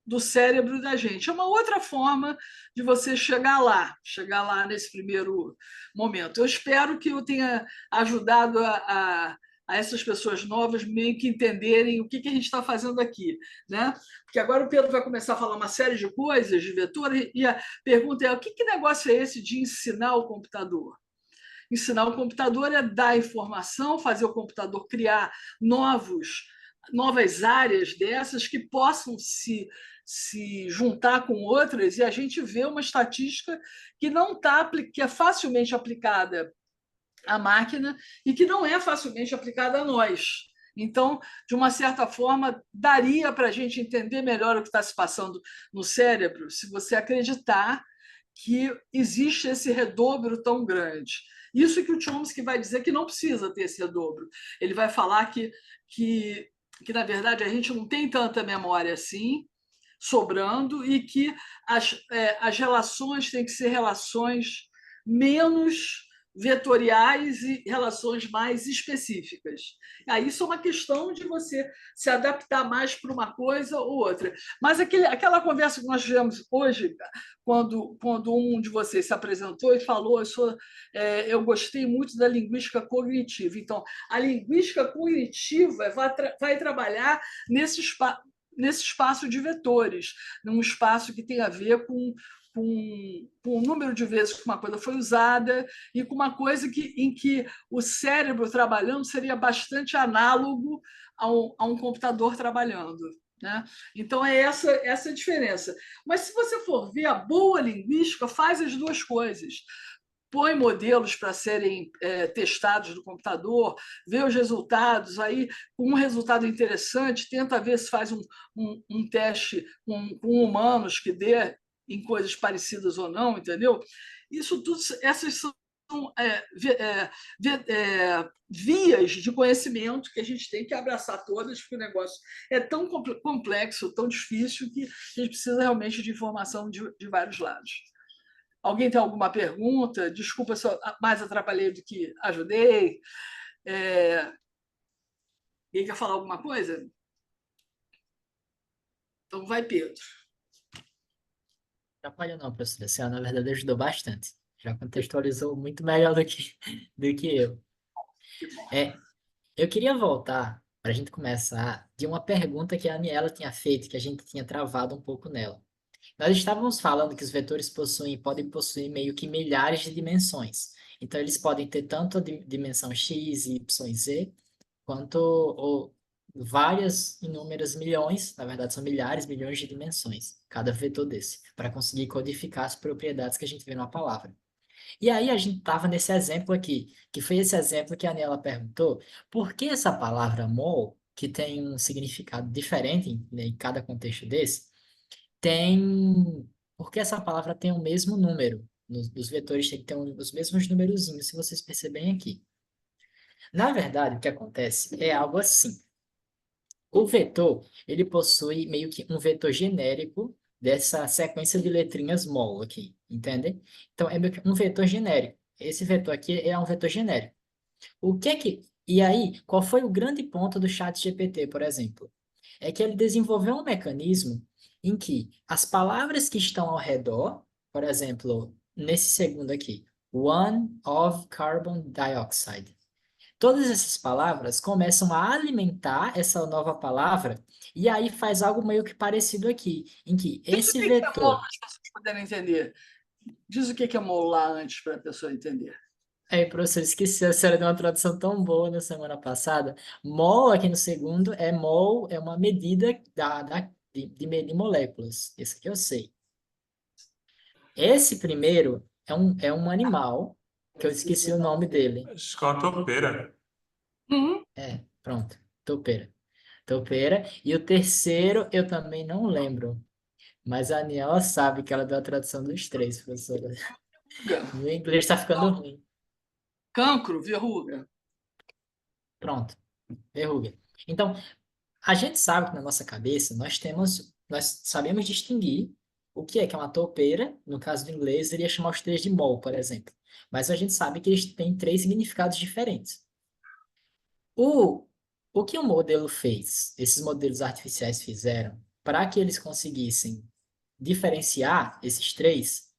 do cérebro da gente. É uma outra forma de você chegar lá nesse primeiro momento. Eu espero que eu tenha ajudado a essas pessoas novas meio que entenderem o que a gente está fazendo aqui, né? Porque agora o Pedro vai começar a falar uma série de coisas de vetor e a pergunta é: o que negócio é esse de ensinar o computador? Ensinar o computador é dar informação, fazer o computador criar novas áreas dessas que possam se juntar com outras, e a gente vê uma estatística que é facilmente aplicada à máquina e que não é facilmente aplicada a nós. Então, de uma certa forma, daria para a gente entender melhor o que está se passando no cérebro se você acreditar que existe esse redobro tão grande. Isso que o Chomsky vai dizer que não precisa ter esse redobro. Ele vai falar que na verdade, a gente não tem tanta memória assim, sobrando, e que as relações têm que ser relações menos vetoriais e relações mais específicas. Aí isso é uma questão de você se adaptar mais para uma coisa ou outra. Mas aquela conversa que nós tivemos hoje, quando um de vocês se apresentou e falou, eu gostei muito da linguística cognitiva. Então, a linguística cognitiva vai trabalhar nesse espaço de vetores, num espaço que tem a ver com o número de vezes que uma coisa foi usada e com uma coisa em que o cérebro trabalhando seria bastante análogo a um computador trabalhando, né? Então, é essa a diferença. Mas, se você for ver, a boa linguística faz as duas coisas. Põe modelos para serem testados no computador, vê os resultados, aí, com um resultado interessante, tenta ver se faz um teste com humanos que dê em coisas parecidas ou não, entendeu? Isso tudo, essas são vias de conhecimento que a gente tem que abraçar todas, porque o negócio é tão complexo, tão difícil, que a gente precisa realmente de informação de vários lados. Alguém tem alguma pergunta? Desculpa se eu mais atrapalhei do que ajudei. Alguém quer falar alguma coisa? Então vai, Pedro. Atrapalhou não, professora. A senhora, na verdade, ajudou bastante. Já contextualizou muito melhor do que eu. Eu queria voltar, para a gente começar, de uma pergunta que a Aniela tinha feito, que a gente tinha travado um pouco nela. Nós estávamos falando que os vetores podem possuir meio que milhares de dimensões. Então, eles podem ter tanto a dimensão x, y, z, quanto várias, inúmeras milhões, na verdade são milhares, milhões de dimensões, cada vetor desse, para conseguir codificar as propriedades que a gente vê numa palavra. E aí a gente estava nesse exemplo aqui, que foi esse exemplo que a Aniela perguntou, por que essa palavra mol, que tem um significado diferente em cada contexto desse, porque essa palavra tem o mesmo número, os vetores têm que ter os mesmos numerozinhos, se vocês perceberem aqui. Na verdade, o que acontece é algo assim. O vetor, ele possui meio que um vetor genérico dessa sequência de letrinhas mol aqui, entende? Então, é meio que um vetor genérico. esse vetor aqui é um vetor genérico. E aí, qual foi o grande ponto do ChatGPT, por exemplo? É que ele desenvolveu um mecanismo em que as palavras que estão ao redor, por exemplo, nesse segundo aqui, one of carbon dioxide, todas essas palavras começam a alimentar essa nova palavra e aí faz algo meio que parecido aqui, em que Diz o esse que é vetor... molar, para as pessoas poderem entender. Diz o que é molar antes para a pessoa entender. Aí, professor, esqueci, a senhora deu uma tradução tão boa na semana passada. Mol, aqui no segundo, mol, é uma medida de medir moléculas. Esse aqui eu sei. Esse primeiro é um animal, que eu esqueci o nome dele. Acho que é uma topeira. Pronto, topeira. Topeira. E o terceiro, eu também não lembro. Mas a Aniela sabe que ela deu a tradução dos três, professora. Meu inglês está ficando ruim. Cancro, verruga. Pronto, verruga. Então, a gente sabe que na nossa cabeça nós sabemos distinguir o que é uma toupeira, no caso do inglês, iria chamar os três de mole, por exemplo. Mas a gente sabe que eles têm três significados diferentes. O que o modelo fez, esses modelos artificiais fizeram, para que eles conseguissem diferenciar esses três,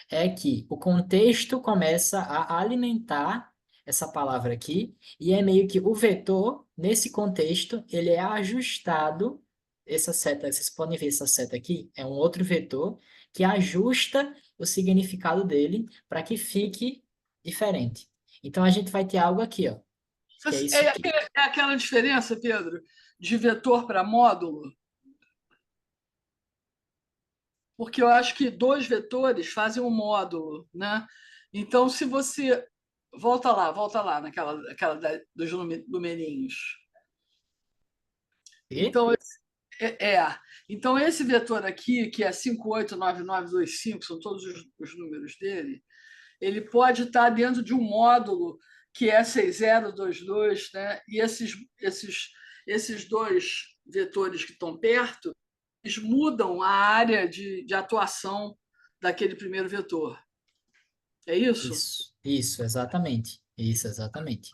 é que o contexto começa a alimentar essa palavra aqui, e é meio que o vetor, nesse contexto, ele é ajustado, essa seta, vocês podem ver essa seta aqui, é um outro vetor que ajusta o significado dele para que fique diferente. Então, a gente vai ter algo aqui, ó, que é isso aqui. É aquela diferença, Pedro, de vetor para módulo? Porque eu acho que dois vetores fazem um módulo, né? Então, se você... Volta lá, naquela dos numerinhos. E? Então, esse vetor aqui, que é 589925, são todos os números dele, ele pode estar dentro de um módulo que é 6022, né? E esses dois vetores que estão perto, eles mudam a área de atuação daquele primeiro vetor. É isso? Isso, exatamente. Isso, exatamente.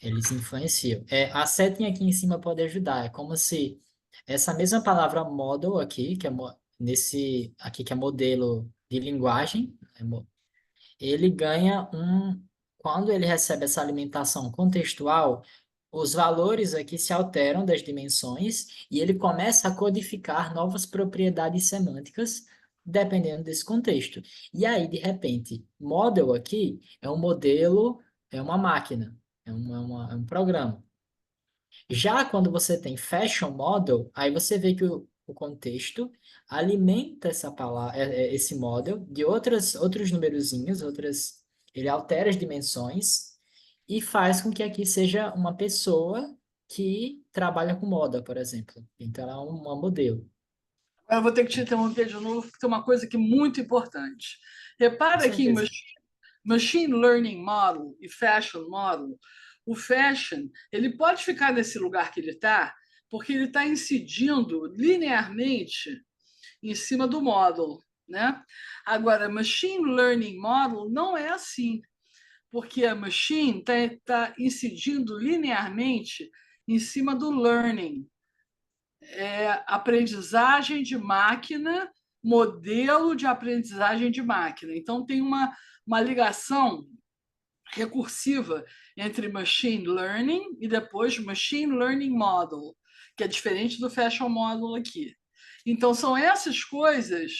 Eles influenciam. A setinha aqui em cima pode ajudar. É como se essa mesma palavra model aqui, que é nesse aqui que é modelo de linguagem, ele ganha quando ele recebe essa alimentação contextual, os valores aqui se alteram das dimensões e ele começa a codificar novas propriedades semânticas dependendo desse contexto. E aí, de repente, model aqui é um modelo, é uma máquina, é um programa. Já quando você tem fashion model, aí você vê que o contexto alimenta essa palavra, esse model de outros numerozinhos, ele altera as dimensões e faz com que aqui seja uma pessoa que trabalha com moda, por exemplo. Então, ela é uma modelo. Eu vou ter que te interromper de novo, porque tem uma coisa aqui muito importante. Repara Com que em certeza. Machine Learning Model e Fashion Model, o Fashion ele pode ficar nesse lugar que ele está, porque ele está incidindo linearmente em cima do model, né? Agora, Machine Learning Model não é assim, porque a machine está incidindo linearmente em cima do learning. Aprendizagem de máquina, modelo de aprendizagem de máquina. Então, tem uma ligação recursiva entre machine learning e depois machine learning model, que é diferente do fashion model aqui. Então, são essas coisas.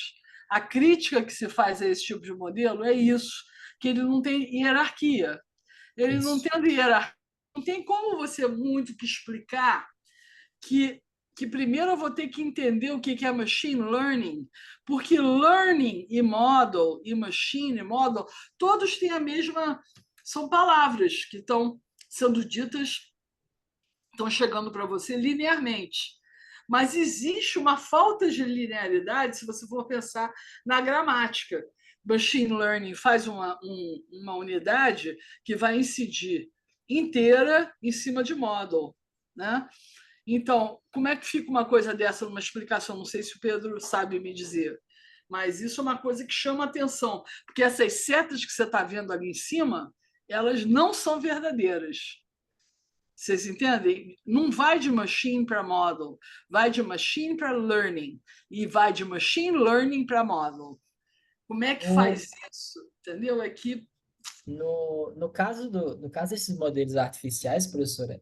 A crítica que se faz a esse tipo de modelo é isso, que ele não tem hierarquia. Ele Isso. não tem hierarquia. Não tem como você muito que explicar que primeiro eu vou ter que entender o que é machine learning, porque learning e model, e machine e model, todos têm a mesma... São palavras que estão sendo ditas, estão chegando para você linearmente. Mas existe uma falta de linearidade se você for pensar na gramática. Machine learning faz uma unidade que vai incidir inteira em cima de model, né? Então, como é que fica uma coisa dessa numa explicação? Não sei se o Pedro sabe me dizer. Mas isso é uma coisa que chama atenção, porque essas setas que você está vendo ali em cima, elas não são verdadeiras. Vocês entendem? Não vai de machine para model, vai de machine para learning e vai de machine learning para model. Como é que faz isso? Entendeu? É que No caso desses modelos artificiais, professora,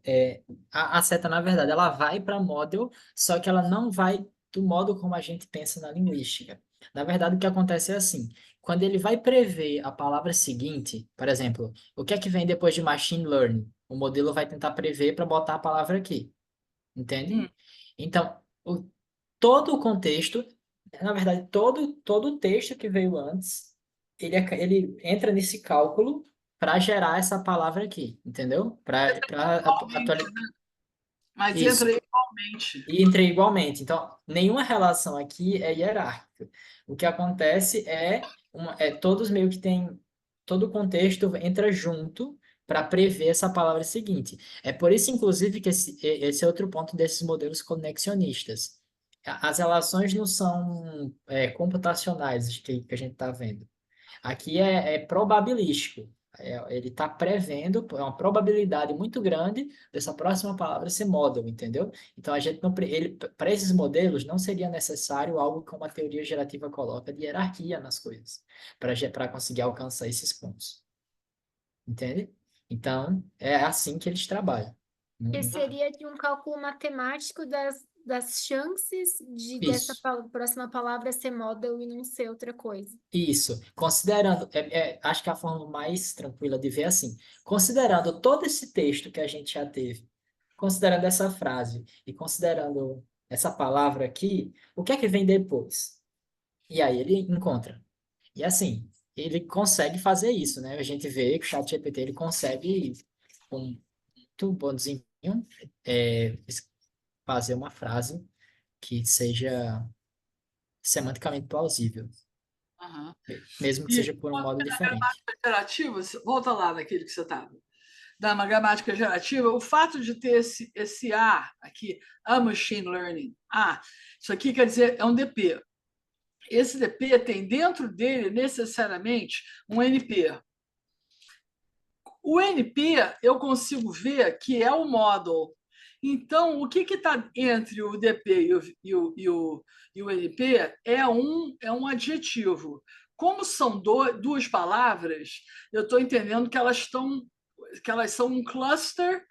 a seta, na verdade, ela vai para model, só que ela não vai do modo como a gente pensa na linguística. Na verdade, o que acontece é assim, quando ele vai prever a palavra seguinte, por exemplo, o que é que vem depois de machine learning? O modelo vai tentar prever para botar a palavra aqui, entende? Então, todo o contexto, na verdade, todo o texto que veio antes, ele entra nesse cálculo para gerar essa palavra aqui, entendeu? Para atualizar. mas Isso. entra igualmente. E entra igualmente. Então, nenhuma relação aqui é hierárquica. O que acontece todos meio que tem. Todo o contexto entra junto para prever essa palavra seguinte. É por isso, inclusive, que esse é outro ponto desses modelos conexionistas. As relações não são computacionais que a gente está vendo. Aqui é probabilístico. Ele está prevendo, é uma probabilidade muito grande dessa próxima palavra ser model, entendeu? Então, a gente não, para esses modelos, não seria necessário algo como a teoria gerativa coloca de hierarquia nas coisas, para conseguir alcançar esses pontos. Entende? Então, é assim que eles trabalham. Que seria de um cálculo matemático das chances de dessa Isso. próxima palavra ser model e não ser outra coisa. Isso, considerando, acho que a forma mais tranquila de ver é assim, considerando todo esse texto que a gente já teve, considerando essa frase e considerando essa palavra aqui, o que é que vem depois? E aí ele encontra. E assim, ele consegue fazer isso, né? A gente vê que o ChatGPT ele consegue, com muito bom desempenho, fazer uma frase que seja semanticamente plausível. Uhum. Mesmo que seja por um modo diferente. Gramática gerativa, volta lá naquele que você estava. Da gramática gerativa, o fato de ter esse A aqui, a machine learning, isso aqui quer dizer, é um DP. Esse DP tem dentro dele, necessariamente, um NP. O NP, eu consigo ver que é o model. Então, o que está entre o DP e o NP é um adjetivo. Como são duas palavras, eu estou entendendo que elas são um cluster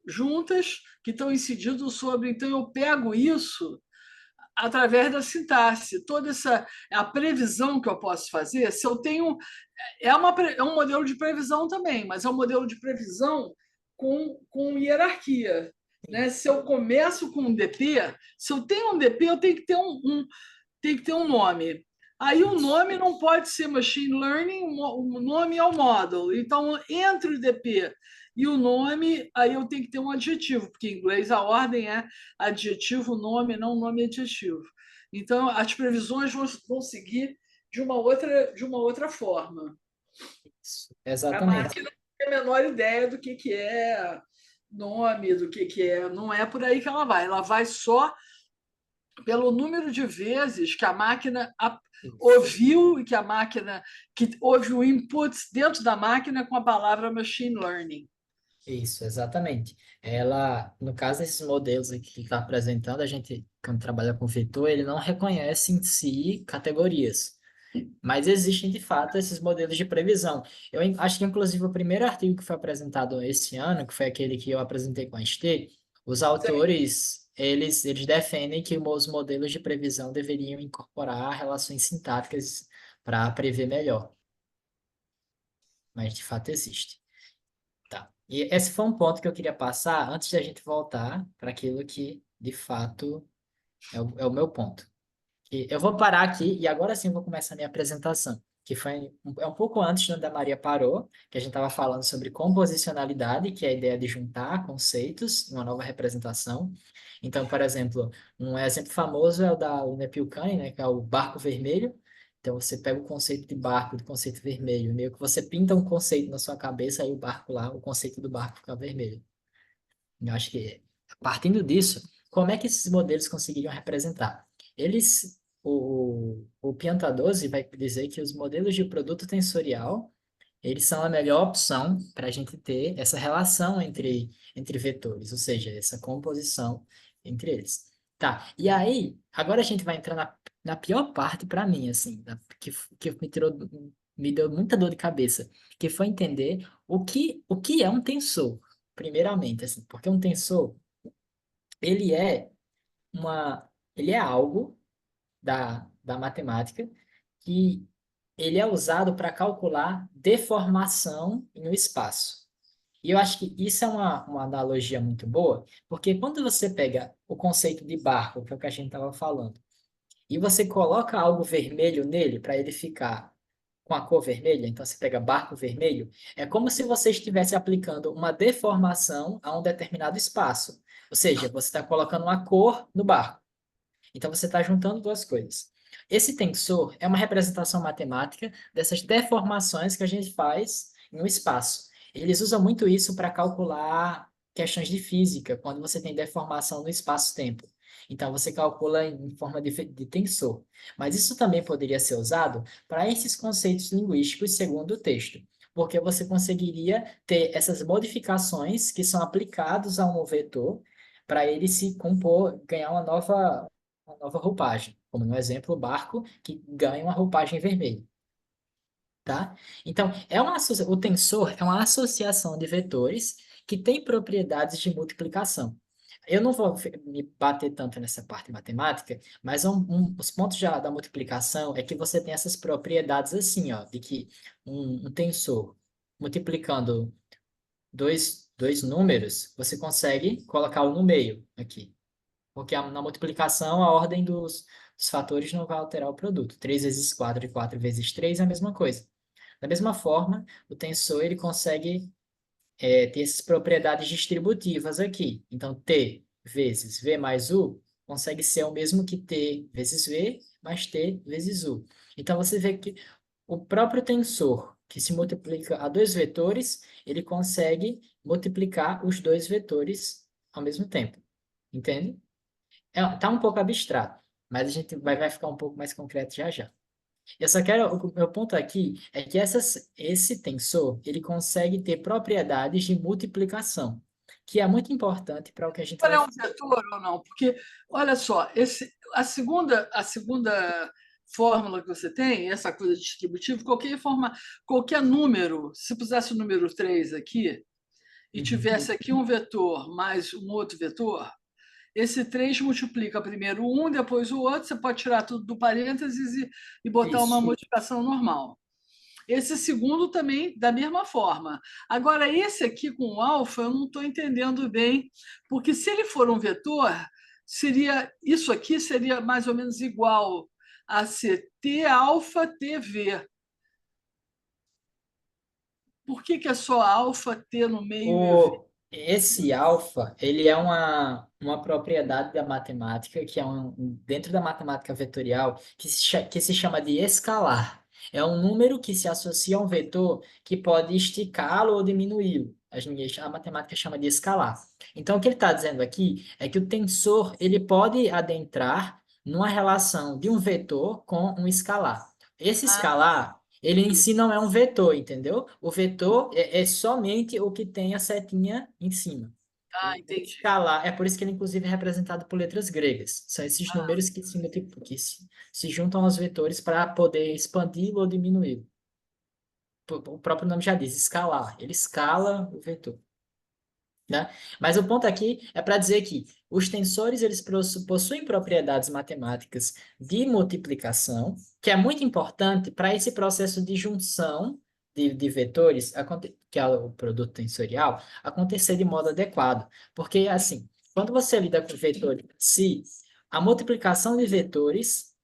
juntas que estão incidindo sobre. Então, eu pego isso através da sintaxe. Toda a previsão que eu posso fazer, se eu tenho. É um modelo de previsão também, mas é um modelo de previsão com hierarquia. Né? Se eu começo com um DP, se eu tenho um DP, eu tenho que ter um nome. Aí o nome não pode ser machine learning, o nome é o model. Então, entre o DP e o nome, aí eu tenho que ter um adjetivo, porque em inglês a ordem é adjetivo, nome, não nome adjetivo. Então, as previsões vão seguir de uma outra forma. Exatamente. A máquina não tem a menor ideia do que é nome, do que é. Não é por aí que ela vai. Ela vai só pelo número de vezes que a máquina ouviu e que houve o input dentro da máquina com a palavra machine learning. Isso, exatamente. No caso desses modelos aqui que ele está apresentando, a gente, quando trabalha com vetor, ele não reconhece em si categorias. Mas existem, de fato, esses modelos de previsão. Eu acho que, inclusive, o primeiro artigo que foi apresentado esse ano, que foi aquele que eu apresentei com a ST, os autores, eles defendem que os modelos de previsão deveriam incorporar relações sintáticas para prever melhor. Mas, de fato, existe. Tá. E esse foi um ponto que eu queria passar antes da gente voltar para aquilo que, de fato, é o meu ponto. E eu vou parar aqui e agora sim eu vou começar a minha apresentação, que foi um pouco antes de onde a Maria parou, que a gente estava falando sobre composicionalidade, que é a ideia de juntar conceitos em uma nova representação. Então, por exemplo, um exemplo famoso é o da Luna Pilkany, né, que é o barco vermelho. Então, você pega o conceito de barco, do conceito vermelho, meio que você pinta um conceito na sua cabeça, aí o barco lá, o conceito do barco fica vermelho. Eu acho que, partindo disso, como é que esses modelos conseguiriam representar? o Pianta 12 vai dizer que os modelos de produto tensorial, eles são a melhor opção para a gente ter essa relação entre vetores, ou seja, essa composição entre eles. Tá, e aí, agora a gente vai entrar na pior parte para mim, assim, que me deu muita dor de cabeça, que foi entender o que é um tensor, primeiramente, assim, porque um tensor, ele é ele é algo da matemática que ele é usado para calcular deformação no espaço. E eu acho que isso é uma analogia muito boa, porque quando você pega o conceito de barco, que é o que a gente estava falando, e você coloca algo vermelho nele para ele ficar com a cor vermelha, então você pega barco vermelho, é como se você estivesse aplicando uma deformação a um determinado espaço. Ou seja, você está colocando uma cor no barco. Então você está juntando duas coisas. Esse tensor é uma representação matemática dessas deformações que a gente faz no espaço. Eles usam muito isso para calcular questões de física, quando você tem deformação no espaço-tempo. Então você calcula em forma de tensor. Mas isso também poderia ser usado para esses conceitos linguísticos segundo o texto, porque você conseguiria ter essas modificações que são aplicadas a um vetor para ele se compor, ganhar uma nova roupagem, como no exemplo, o barco que ganha uma roupagem vermelha, tá? Então, o tensor é uma associação de vetores que tem propriedades de multiplicação. Eu não vou me bater tanto nessa parte matemática, mas os pontos da multiplicação é que você tem essas propriedades assim, ó, de que um tensor multiplicando dois números, você consegue colocá-lo no meio aqui. Porque na multiplicação, a ordem dos fatores não vai alterar o produto. 3 vezes 4 e 4 vezes 3 é a mesma coisa. Da mesma forma, o tensor ele consegue ter essas propriedades distributivas aqui. Então, T vezes V mais U consegue ser o mesmo que T vezes V mais T vezes U. Então, você vê que o próprio tensor, que se multiplica a dois vetores, ele consegue multiplicar os dois vetores ao mesmo tempo. Entende? Tá um pouco abstrato, mas a gente vai ficar um pouco mais concreto já já. Eu só quero, o meu ponto aqui é que esse tensor, ele consegue ter propriedades de multiplicação, que é muito importante para o que a gente Qual vai é um vetor ou não? Porque, olha só, a segunda fórmula que você tem, essa coisa distributiva, qualquer número, se pusesse o número 3 aqui, e tivesse aqui um vetor mais um outro vetor, esse 3 multiplica primeiro um, depois o outro, você pode tirar tudo do parênteses e botar uma Isso. multiplicação normal. Esse segundo também, da mesma forma. Agora, esse aqui com o alfa, eu não estou entendendo bem, porque se ele for um vetor, isso aqui seria mais ou menos igual a ser T alfa TV. Por que é só alfa, T no meio e V? Esse alfa, ele é uma propriedade da matemática, que é dentro da matemática vetorial, que se chama de escalar. É um número que se associa a um vetor que pode esticá-lo ou diminuí-lo. A matemática chama de escalar. Então, o que ele está dizendo aqui é que o tensor ele pode adentrar numa relação de um vetor com um escalar. Esse escalar ele em si não é um vetor, entendeu? O vetor é somente o que tem a setinha em cima. Entendi. Escalar, é por isso que ele, inclusive, é representado por letras gregas. São esses números que se juntam aos vetores para poder expandi-lo ou diminuí-lo. O próprio nome já diz, escalar. Ele escala o vetor. Né? Mas o ponto aqui é para dizer que os tensores eles possuem propriedades matemáticas de multiplicação, que é muito importante para esse processo de junção de vetores, que é o produto tensorial, acontecer de modo adequado. Porque, assim, quando você lida com vetores, se a multiplicação de vetores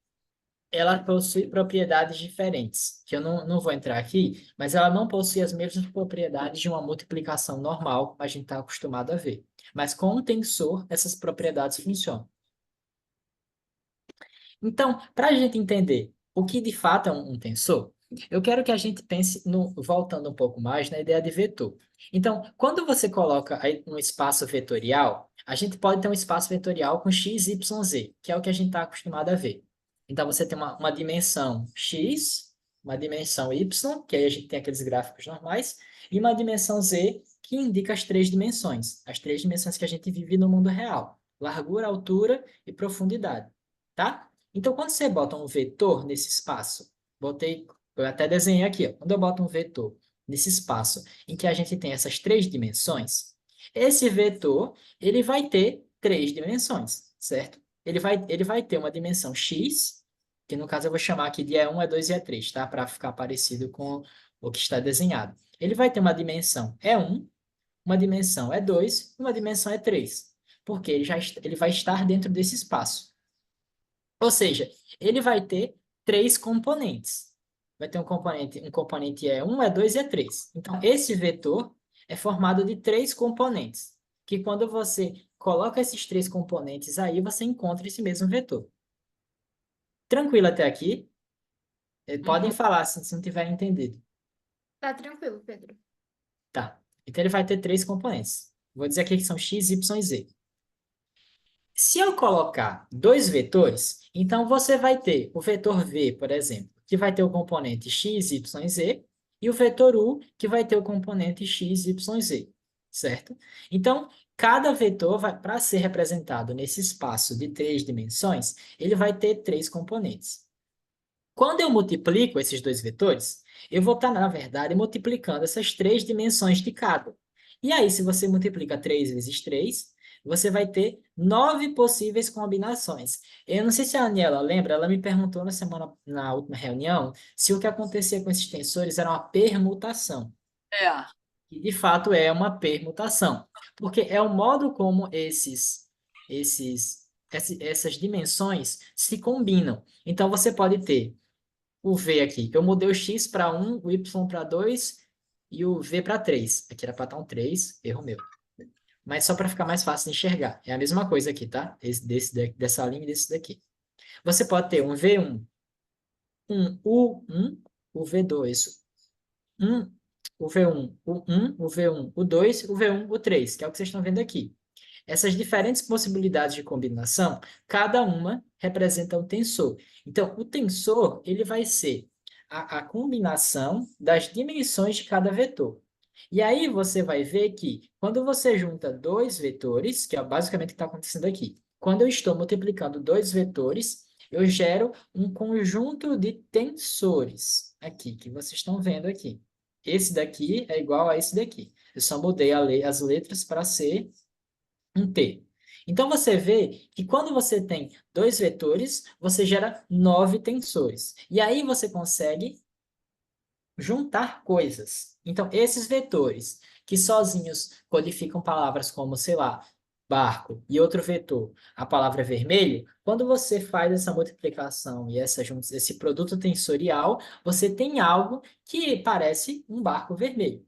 ela possui propriedades diferentes, que eu não vou entrar aqui, mas ela não possui as mesmas propriedades de uma multiplicação normal, como a gente está acostumado a ver. Mas com um tensor, essas propriedades funcionam. Então, para a gente entender o que de fato é um tensor, eu quero que a gente pense, voltando um pouco mais, na ideia de vetor. Então, quando você coloca aí um espaço vetorial, a gente pode ter um espaço vetorial com x, y, z, que é o que a gente está acostumado a ver. Então, você tem uma dimensão x, uma dimensão y, que aí a gente tem aqueles gráficos normais, e uma dimensão z, que indica as 3 dimensões. As 3 dimensões que a gente vive no mundo real. Largura, altura e profundidade. Tá? Então, quando você bota um vetor nesse espaço, eu até desenhei aqui, ó, quando eu boto um vetor nesse espaço em que a gente tem essas 3 dimensões, esse vetor, ele vai ter 3 dimensões, certo? Ele vai ter uma dimensão x, que no caso eu vou chamar aqui de E1, E2 e E3, tá? Para ficar parecido com o que está desenhado. Ele vai ter uma dimensão E1, uma dimensão E2 e uma dimensão E3, porque ele vai estar dentro desse espaço. Ou seja, ele vai ter 3 componentes. Vai ter um componente E1, E2 e E3. Então, esse vetor é formado de 3 componentes, que quando você coloca esses 3 componentes aí, você encontra esse mesmo vetor. Tranquilo até aqui? Podem falar se não tiverem entendido. Tá tranquilo, Pedro. Tá. Então, ele vai ter 3 componentes. Vou dizer aqui que são x, y e z. Se eu colocar 2 vetores, então você vai ter o vetor v, por exemplo, que vai ter o componente x, y, z, e o vetor u, que vai ter o componente x, y, z, certo? Então, cada vetor, para ser representado nesse espaço de 3 dimensões, ele vai ter 3 componentes. Quando eu multiplico esses 2 vetores, eu vou estar, na verdade, multiplicando essas 3 dimensões de cada. E aí, se você multiplica 3 vezes 3, você vai ter 9 possíveis combinações. Eu não sei se a Aniela lembra, ela me perguntou na última reunião, se o que acontecia com esses tensores era uma permutação. É. E, de fato, é uma permutação. Porque é o modo como essas dimensões se combinam. Então, você pode ter o V aqui. Eu mudei o X para 1, o Y para 2 e o V para 3. Aqui era para estar um 3, erro meu. Mas só para ficar mais fácil de enxergar. É a mesma coisa aqui, tá? Dessa linha e desse daqui. Você pode ter um V1, um U1, o V2, o V1, o 1, o V1, o 2, o V1, o 3, que é o que vocês estão vendo aqui. Essas diferentes possibilidades de combinação, cada uma representa um tensor. Então, o tensor, ele vai ser a combinação das dimensões de cada vetor. E aí você vai ver que, quando você junta 2 vetores, que é basicamente o que está acontecendo aqui, quando eu estou multiplicando 2 vetores, eu gero um conjunto de tensores, aqui, que vocês estão vendo aqui. Esse daqui é igual a esse daqui. Eu só mudei as letras para ser um T. Então, você vê que quando você tem 2 vetores, você gera 9 tensores. E aí você consegue juntar coisas. Então, esses vetores que sozinhos codificam palavras como, sei lá, barco, e outro vetor, a palavra vermelho, quando você faz essa multiplicação e esse produto tensorial, você tem algo que parece um barco vermelho.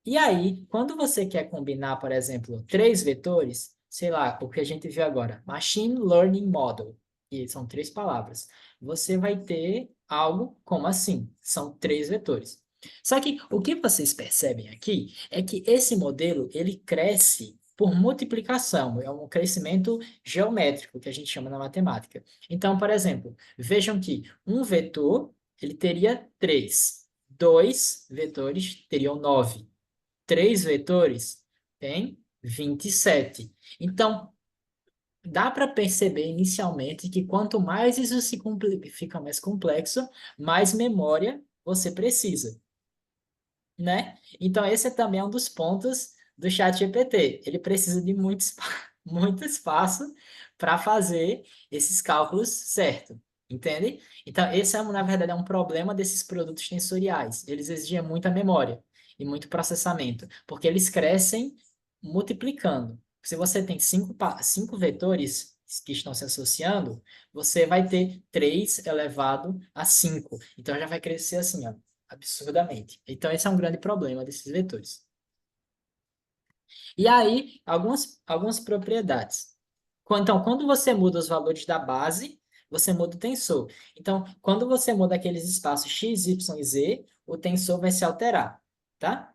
E aí, quando você quer combinar, por exemplo, 3 vetores, sei lá, o que a gente viu agora, Machine Learning Model, que são 3 palavras, você vai ter algo como assim, são 3 vetores. Só que o que vocês percebem aqui é que esse modelo, ele cresce por multiplicação, é um crescimento geométrico, que a gente chama na matemática. Então, por exemplo, vejam que um vetor, ele teria 3, 2 vetores teriam 9, 3 vetores tem 27. Então, dá para perceber inicialmente que quanto mais isso fica mais complexo, mais memória você precisa, né? Então, esse também é um dos pontos do ChatGPT. Ele precisa de muito espaço para fazer esses cálculos certo, entende? Então, esse, na verdade, é um problema desses produtos tensoriais. Eles exigem muita memória e muito processamento, porque eles crescem multiplicando. Se você tem 5 vetores que estão se associando, você vai ter 3 elevado a 5. Então, já vai crescer assim, ó, absurdamente. Então, esse é um grande problema desses vetores. E aí, algumas propriedades. Então, quando você muda os valores da base, você muda o tensor. Então, quando você muda aqueles espaços x, y e z, o tensor vai se alterar, tá?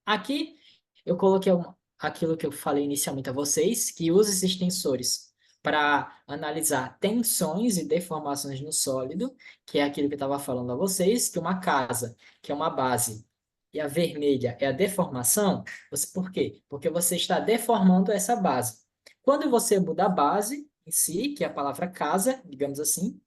Aqui, eu coloquei aquilo que eu falei inicialmente a vocês, que usa esses tensores para analisar tensões e deformações no sólido, que é aquilo que eu estava falando a vocês, que uma casa, que é uma base, e a vermelha é a deformação, por quê? Porque você está deformando essa base. Quando você muda a base em si, que é a palavra casa, digamos assim,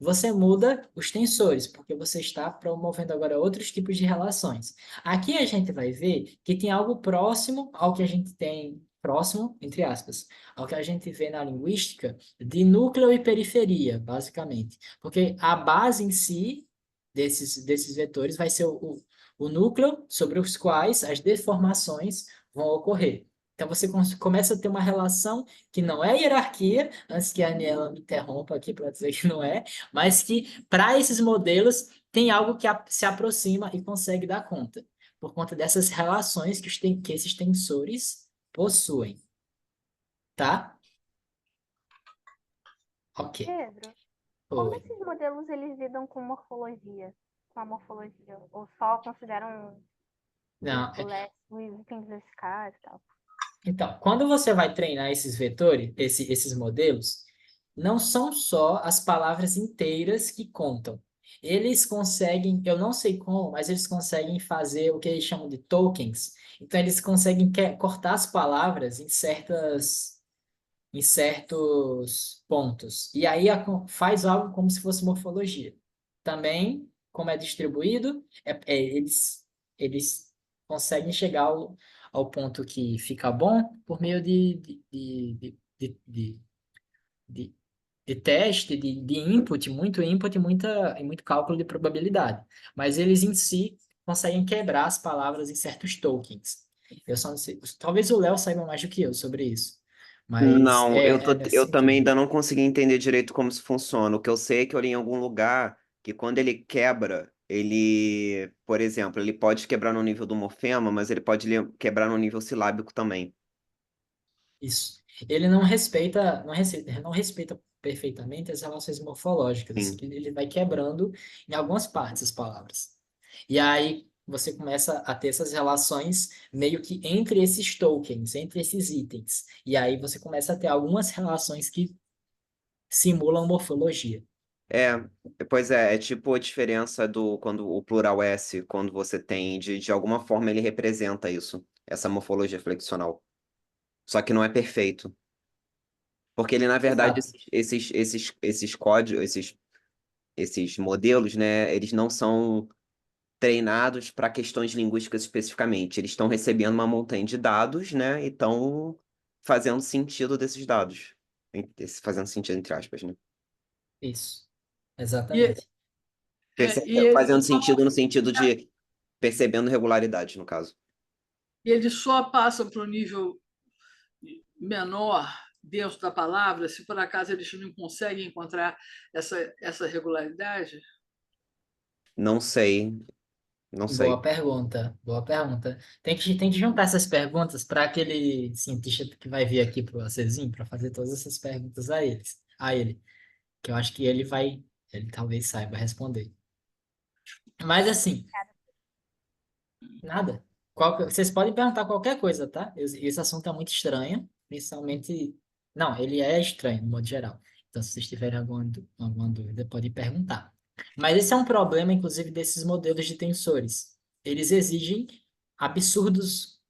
você muda os tensores, porque você está promovendo agora outros tipos de relações. Aqui a gente vai ver que tem algo próximo ao que a gente tem, próximo, entre aspas, ao que a gente vê na linguística de núcleo e periferia, basicamente. Porque a base em si desses vetores vai ser o núcleo sobre os quais as deformações vão ocorrer. Então, você começa a ter uma relação que não é hierarquia, antes que a Aniela me interrompa aqui para dizer que não é, mas que para esses modelos tem algo que se aproxima e consegue dar conta, por conta dessas relações que esses tensores possuem. Tá? Ok. Pedro, como Oi. esses modelos eles lidam com morfologia? Com a morfologia? Ou só consideram Não, os itens lexicais e tal? então, quando você vai treinar esses vetores, esses modelos, não são só as palavras inteiras que contam. Eles conseguem, eu não sei como, mas eles conseguem fazer o que eles chamam de tokens. Então, eles conseguem cortar as palavras em certos pontos. E aí faz algo como se fosse morfologia. Também, como é distribuído, eles conseguem chegar ao ponto que fica bom por meio de, de teste, de input, e muito cálculo de probabilidade. Mas eles em si conseguem quebrar as palavras em certos tokens. Eu só não sei, talvez o Léo saiba mais do que eu sobre isso. Mas Não, é nesse eu também sentido. ainda não consegui entender direito como isso funciona. O que eu sei é que eu li em algum lugar que quando ele quebra, ele, por exemplo, ele pode quebrar no nível do morfema, mas ele pode quebrar no nível silábico também. Isso. Ele não respeita perfeitamente as relações morfológicas. Sim. Ele vai quebrando em algumas partes as palavras. E aí você começa a ter essas relações meio que entre esses tokens, entre esses itens. E aí você começa a ter algumas relações que simulam morfologia. É, pois é, é tipo a diferença do quando o plural S, quando você tem, de alguma forma ele representa isso, essa morfologia flexional. Só que não é perfeito. Porque ele, na verdade, Exato. esses códigos, esses modelos, né, eles não são treinados para questões linguísticas especificamente. Eles estão recebendo uma montanha de dados, né, e estão fazendo sentido desses dados. Fazendo sentido, entre aspas, né? Isso. E, Exatamente. e ele Fazendo só, sentido no sentido de percebendo regularidade, no caso. ele só passa para o nível menor dentro da palavra, se por acaso eles não conseguem encontrar essa regularidade? Não sei, não Boa sei. pergunta, boa pergunta. Tem que juntar essas perguntas para aquele cientista que vai vir aqui para o ACzinho para fazer todas essas perguntas a ele, que eu acho que ele talvez saiba responder. Mas assim, nada. Vocês podem perguntar qualquer coisa, tá? Esse assunto é muito estranho, principalmente. Não, ele é estranho, no modo geral. Então, se vocês tiverem alguma dúvida, podem perguntar. Mas esse é um problema, inclusive, desses modelos de tensores. Eles exigem absurdas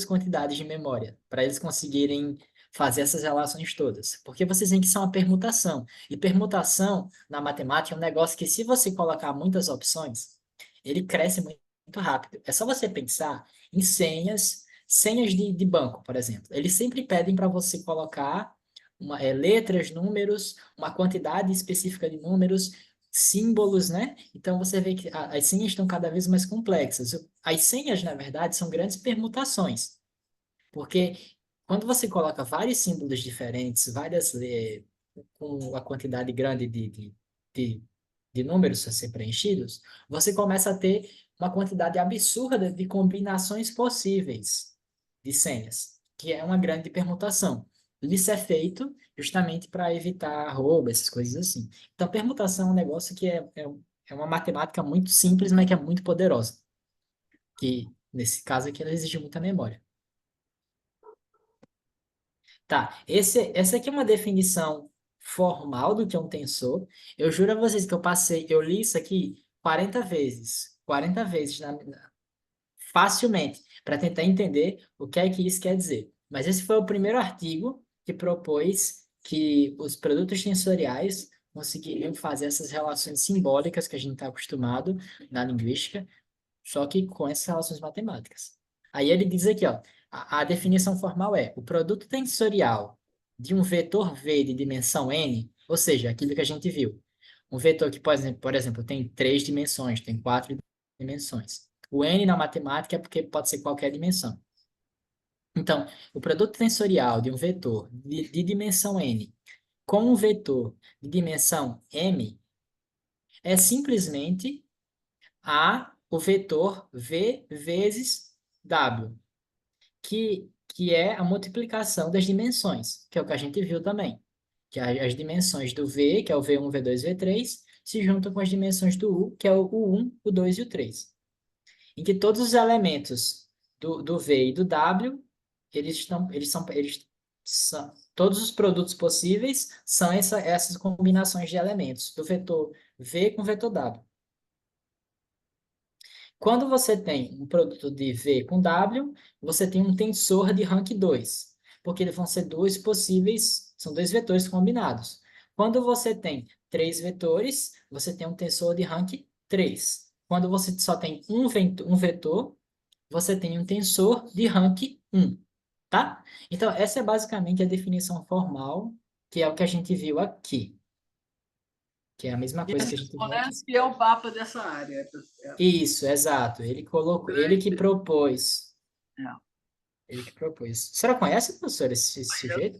quantidades de memória para eles conseguirem fazer essas relações todas. Porque vocês veem que são uma permutação. E permutação, na matemática, é um negócio que, se você colocar muitas opções, ele cresce muito rápido. É só você pensar em senhas de banco, por exemplo. Eles sempre pedem para você colocar letras, números, uma quantidade específica de números, símbolos, né? Então você vê que as senhas estão cada vez mais complexas. As senhas, na verdade, são grandes permutações, porque quando você coloca vários símbolos diferentes, com a quantidade grande de, de números a ser preenchidos, você começa a ter uma quantidade absurda de combinações possíveis de senhas, que é uma grande permutação. Isso é feito justamente para evitar roubo, essas coisas assim. Então, permutação é um negócio que é uma matemática muito simples, mas que é muito poderosa, que nesse caso aqui ela exige muita memória. Tá, essa aqui é uma definição formal do que é um tensor. Eu juro a vocês que eu li isso aqui 40 vezes. 40 vezes facilmente, para tentar entender o que é que isso quer dizer. Mas esse foi o primeiro artigo que propôs que os produtos tensoriais conseguiriam fazer essas relações simbólicas que a gente está acostumado na linguística, só que com essas relações matemáticas. Aí ele diz aqui, ó, a definição formal é o produto tensorial de um vetor V de dimensão n, ou seja, aquilo que a gente viu. Um vetor que, por exemplo, tem 3 dimensões, tem 4 dimensões. O n na matemática é porque pode ser qualquer dimensão. Então, o produto tensorial de um vetor de dimensão n com um vetor de dimensão m é simplesmente o vetor v vezes w, que é a multiplicação das dimensões, que é o que a gente viu também. Que as dimensões do v, que é o v1, v2, v3, se juntam com as dimensões do u, que é o u1, o 2 e o 3. Em que todos os elementos do v e do w, todos os produtos possíveis são essas combinações de elementos, do vetor v com o vetor w. Quando você tem um produto de V com W, você tem um tensor de rank 2, porque eles vão ser dois possíveis, são dois vetores combinados. Quando você tem 3 vetores, você tem um tensor de rank 3. Quando você só tem um vetor, você tem um tensor de rank 1, tá? Então, essa é basicamente a definição formal, que é o que a gente viu aqui. Que é a mesma coisa que a gente viu aqui. Parece que é o Papa dessa área. Isso, exato. Ele colocou, ele que propôs. É. Ele que propôs. A senhora conhece, professor, esse sujeito?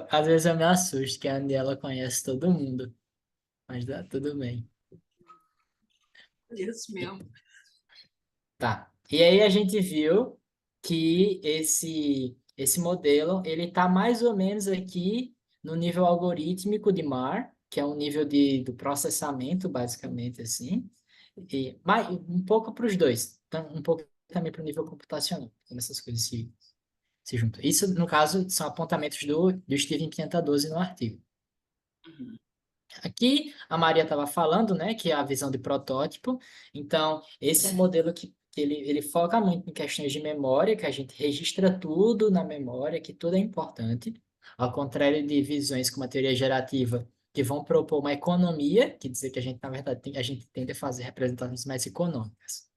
Às vezes eu me assusto que a Aniela conhece todo mundo. Mas dá tudo bem. Isso mesmo. Tá. E aí a gente viu que esse modelo, ele está mais ou menos aqui no nível algorítmico de MAR, que é um nível do processamento, basicamente, assim, e um pouco para os dois, um pouco também para o nível computacional, como essas coisas se juntam. Isso, no caso, são apontamentos do Steven 512 no artigo. Aqui, a Maria estava falando, né, que é a visão de protótipo. Então, esse modelo que ele foca muito em questões de memória, que a gente registra tudo na memória, que tudo é importante. Ao contrário de visões como a teoria gerativa, que vão propor uma economia, que dizer que a gente, na verdade, a gente tende a fazer representações mais econômicas.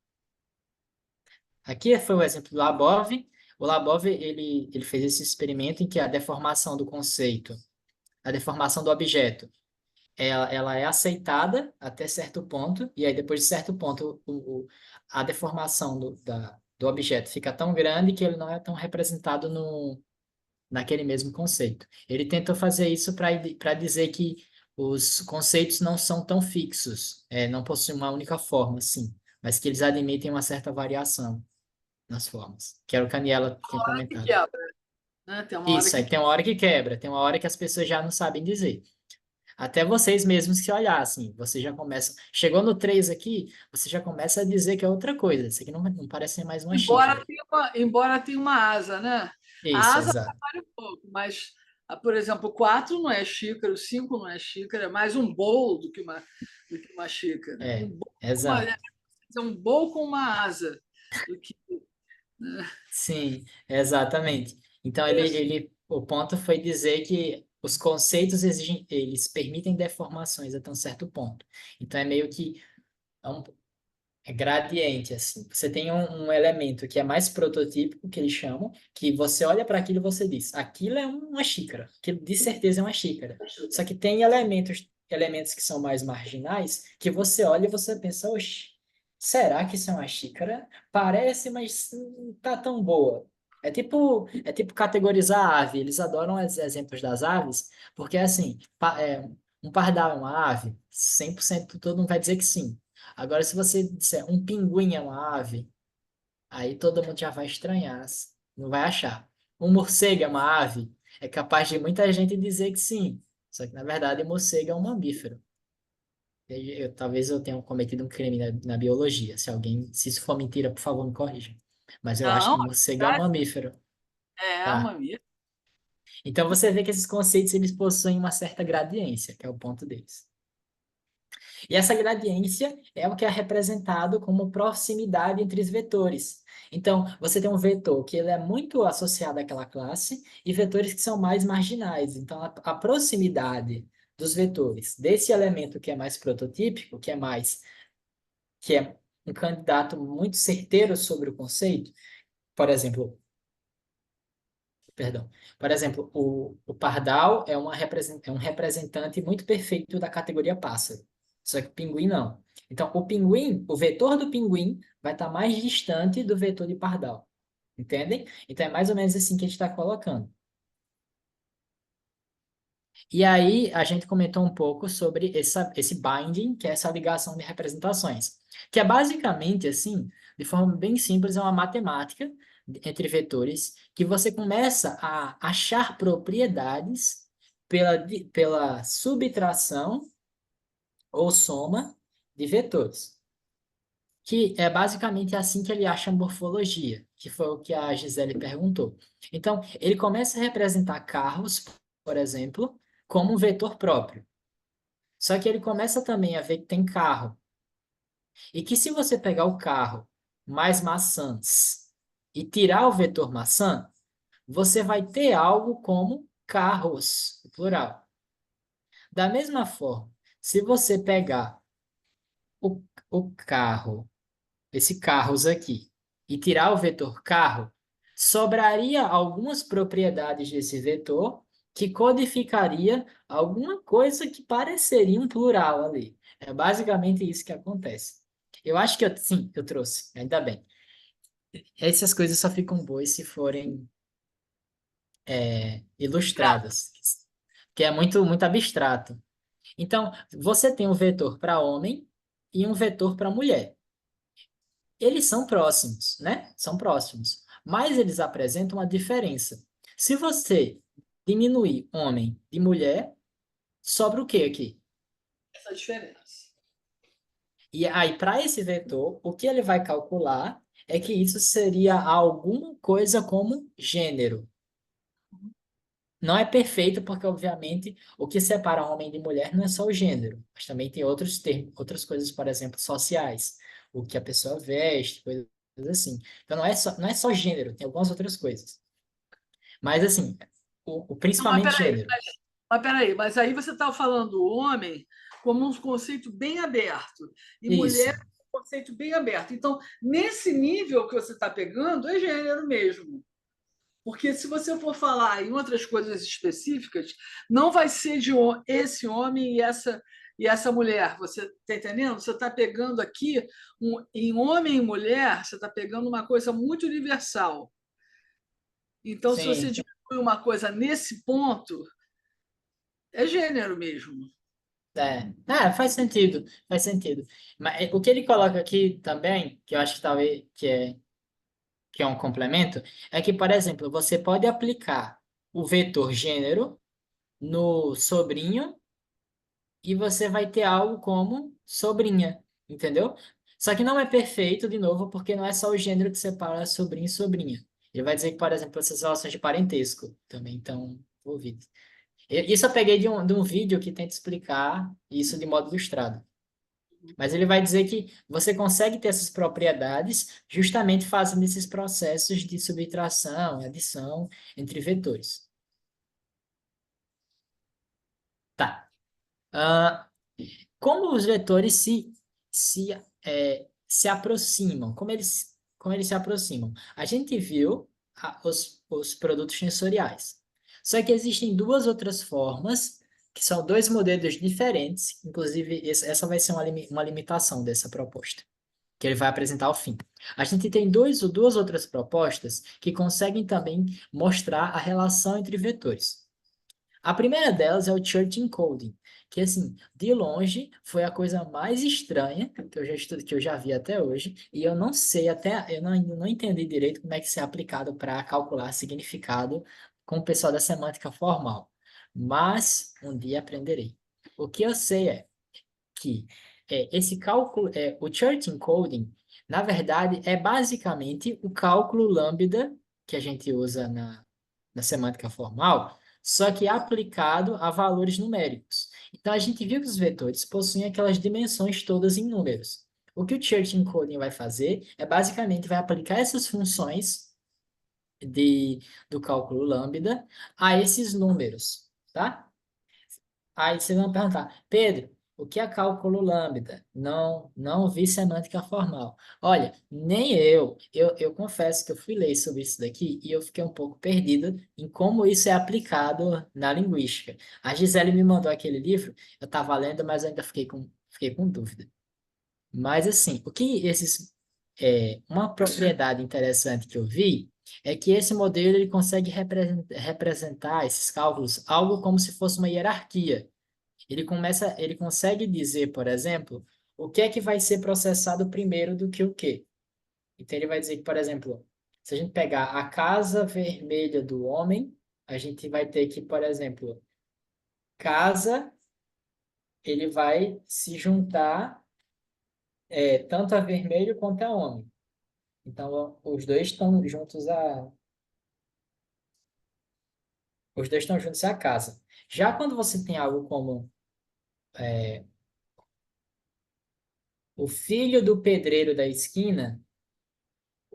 Aqui foi o exemplo do Labov. O Labov, ele fez esse experimento em que a deformação do conceito, a deformação do objeto, ela é aceitada até certo ponto, e aí depois de certo ponto a deformação do objeto fica tão grande que ele não é tão representado naquele mesmo conceito. Ele tentou fazer isso para dizer que os conceitos não são tão fixos, não possuem uma única forma, sim, mas que eles admitem uma certa variação nas formas, que era o que a Aniela tinha comentado. Né? Tem uma Isso, aí tem uma hora que quebra, tem uma hora que as pessoas já não sabem dizer. Até vocês mesmos que olhar, assim, você já começa... Chegou no 3 aqui, você já começa a dizer que é outra coisa. Isso aqui não parece ser mais uma xícara. Embora tenha uma asa, né? Isso, a asa exato. varia um pouco, mas, por exemplo, o 4 não é xícara, o 5 não é xícara, é mais um bowl do que uma xícara. Exato. É um bowl com uma asa. Sim, exatamente. Então, o ponto foi dizer que os conceitos eles permitem deformações até um certo ponto. Então, é meio que é gradiente, assim. Você tem um elemento que é mais prototípico, que eles chamam, que você olha para aquilo e você diz, aquilo é uma xícara, aquilo de certeza é uma xícara. Só que tem elementos que são mais marginais, que você olha e você pensa, oxe, será que isso é uma xícara? Parece, mas não tá tão boa. É tipo categorizar a ave. Eles adoram os exemplos das aves, porque assim, um pardal é uma ave, 100% todo mundo vai dizer que sim. Agora, se você disser um pinguim é uma ave, aí todo mundo já vai estranhar, não vai achar. Um morcego é uma ave, é capaz de muita gente dizer que sim. Só que, na verdade, o morcego é um mamífero. Talvez eu tenha cometido um crime na biologia. Se isso for mentira, por favor, me corrija. Mas eu acho Não, que o a morcego é um verdade mamífero, é a tá? mamia. Então você vê que esses conceitos eles possuem uma certa gradiência, que é o ponto deles. E essa gradiência é o que é representado como proximidade entre os vetores. Então, você tem um vetor que ele é muito associado àquela classe e vetores que são mais marginais. Então, a proximidade dos vetores desse elemento que é mais prototípico, que é um candidato muito certeiro sobre o conceito, por exemplo, perdão, por exemplo, o pardal é um representante muito perfeito da categoria pássaro. Só que o pinguim não. Então, o vetor do pinguim vai estar mais distante do vetor de pardal. Entendem? Então, é mais ou menos assim que a gente está colocando. E aí, a gente comentou um pouco sobre esse binding, que é essa ligação de representações. Que é basicamente, assim, de forma bem simples, é uma matemática entre vetores, que você começa a achar propriedades pela subtração ou soma de vetores. Que é basicamente assim que ele acha a morfologia, que foi o que a Gisele perguntou. Então, ele começa a representar carros, por exemplo, como um vetor próprio. Só que ele começa também a ver que tem carro. E que se você pegar o carro mais maçãs e tirar o vetor maçã, você vai ter algo como carros, no plural. Da mesma forma, se você pegar o carro, esse carros aqui, e tirar o vetor carro, sobraria algumas propriedades desse vetor que codificaria alguma coisa que pareceria um plural ali. É basicamente isso que acontece. Eu acho que sim, eu trouxe, ainda bem. Essas coisas só ficam boas se forem ilustradas, que é muito abstrato. Então, você tem um vetor para homem e um vetor para mulher. Eles são próximos, né? São próximos, mas eles apresentam uma diferença. Se você diminuir homem de mulher, sobra o quê aqui? Essa diferença. E aí, para esse vetor, o que ele vai calcular é que isso seria alguma coisa como gênero. Não é perfeito, porque, obviamente, o que separa homem de mulher não é só o gênero, mas também tem outros termos, outras coisas, por exemplo, sociais, o que a pessoa veste, coisas assim. Então, não é só gênero, tem algumas outras coisas. Mas, assim, Não, mas principalmente peraí, gênero. mas aí você está falando o homem como um conceito bem aberto e Isso, mulher como um conceito bem aberto. Então, nesse nível que você está pegando, é gênero mesmo. Porque se você for falar em outras coisas específicas, não vai ser de esse homem e essa mulher. Você está entendendo? Você está pegando aqui, em homem e mulher, você está pegando uma coisa muito universal. Então, se você sim. diminui uma coisa nesse ponto, é gênero mesmo. Faz sentido, faz sentido. Mas o que ele coloca aqui também, que eu acho que talvez que é um complemento, é que, por exemplo, você pode aplicar o vetor gênero no sobrinho e você vai ter algo como sobrinha, entendeu? Só que não é perfeito, de novo, porque não é só o gênero que separa sobrinho e sobrinha. Ele vai dizer que, por exemplo, essas relações de parentesco também estão envolvidas. Isso eu peguei de um vídeo que tenta explicar isso de modo ilustrado. Mas ele vai dizer que você consegue ter essas propriedades justamente fazendo esses processos de subtração, adição entre vetores. Tá. Ah, como os vetores se aproximam? Como eles se aproximam? A gente viu os produtos tensoriais. Só que existem duas outras formas, que são dois modelos diferentes. Inclusive, essa vai ser uma limitação dessa proposta, que ele vai apresentar ao fim. A gente tem duas outras propostas que conseguem também mostrar a relação entre vetores. A primeira delas é o Church Encoding, que, assim, de longe, foi a coisa mais estranha que eu já vi até hoje, e eu não sei, ainda não entendi direito como é que isso é aplicado para calcular significado com o pessoal da semântica formal. Mas um dia aprenderei. O que eu sei é que esse cálculo, o Church Encoding, Na verdade, é basicamente o cálculo lambda que a gente usa na semântica formal, só que aplicado a valores numéricos. Então, a gente viu que os vetores possuem aquelas dimensões todas em números. O que o Church Encoding vai fazer é basicamente vai aplicar essas funções do cálculo lambda a esses números, tá? Aí vocês vão perguntar, Pedro, o que é cálculo lambda? Não vi semântica formal. Olha, nem eu confesso que eu fui ler sobre isso daqui e eu fiquei um pouco perdido em como isso é aplicado na linguística. A Gisele me mandou aquele livro, eu estava lendo, mas eu ainda fiquei com dúvida. Mas assim, uma propriedade interessante que eu vi é que esse modelo ele consegue representar esses cálculos algo como se fosse uma hierarquia. Ele consegue dizer, por exemplo, o que é que vai ser processado primeiro do que o quê. Então ele vai dizer que, por exemplo, se a gente pegar a casa vermelha do homem, a gente vai ter que, por exemplo, casa, ele vai se juntar tanto a vermelho quanto a homem. Então, os dois estão juntos à casa. Já quando você tem algo como o filho do pedreiro da esquina,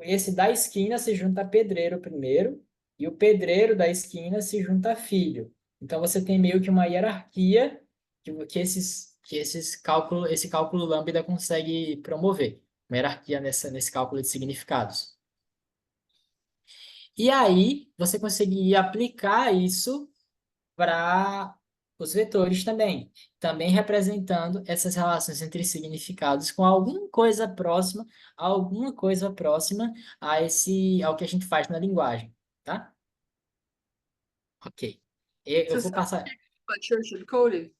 esse da esquina se junta a pedreiro primeiro, e o pedreiro da esquina se junta a filho. Então, você tem meio que uma hierarquia esse cálculo lambda consegue promover. Uma hierarquia nesse cálculo de significados. E aí, você conseguiria aplicar isso para os vetores também representando essas relações entre significados com alguma coisa próxima ao que a gente faz na linguagem, tá? Ok. Eu Você vou sabe passar. o que é Church Encoding?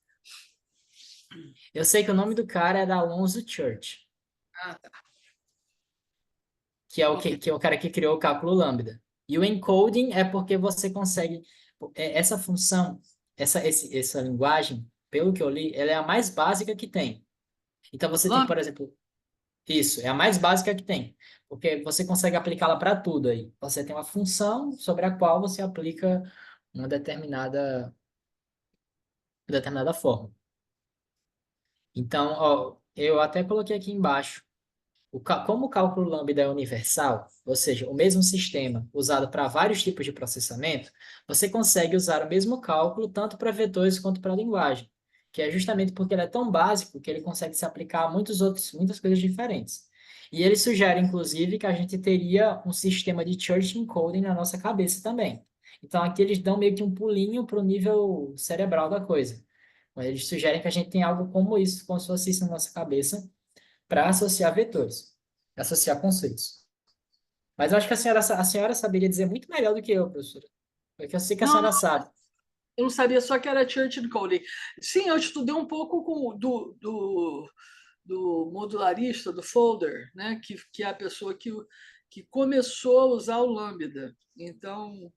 Eu sei que o nome do cara é da Alonzo Church, Ah, tá. que é Ok. que é o cara que criou o cálculo lambda. E o encoding é porque você consegue essa função, essa linguagem, pelo que eu li, ela é a mais básica que tem. Então você tem, por Lambda? exemplo, isso, é a mais básica que tem, porque você consegue aplicá-la para tudo aí. Você tem uma função sobre a qual você aplica uma determinada forma. Então, ó, eu até coloquei aqui embaixo como o cálculo lambda é universal, ou seja, o mesmo sistema usado para vários tipos de processamento, você consegue usar o mesmo cálculo tanto para vetores quanto para a linguagem, que é justamente porque ele é tão básico que ele consegue se aplicar a muitas coisas diferentes. E ele sugere, inclusive, que a gente teria um sistema de Church encoding na nossa cabeça também. Então, aqui eles dão meio que um pulinho para o nível cerebral da coisa. Eles sugerem que a gente tem algo como isso, como se fosse isso na nossa cabeça, para associar vetores, associar conceitos. Mas eu acho que a senhora saberia dizer muito melhor do que eu, professora. Porque eu sei que a Não, senhora sabe. eu não sabia só que era Church Encoding. Sim, eu estudei um pouco do modularista, do Folder, né? que é a pessoa que começou a usar o Lambda. Então,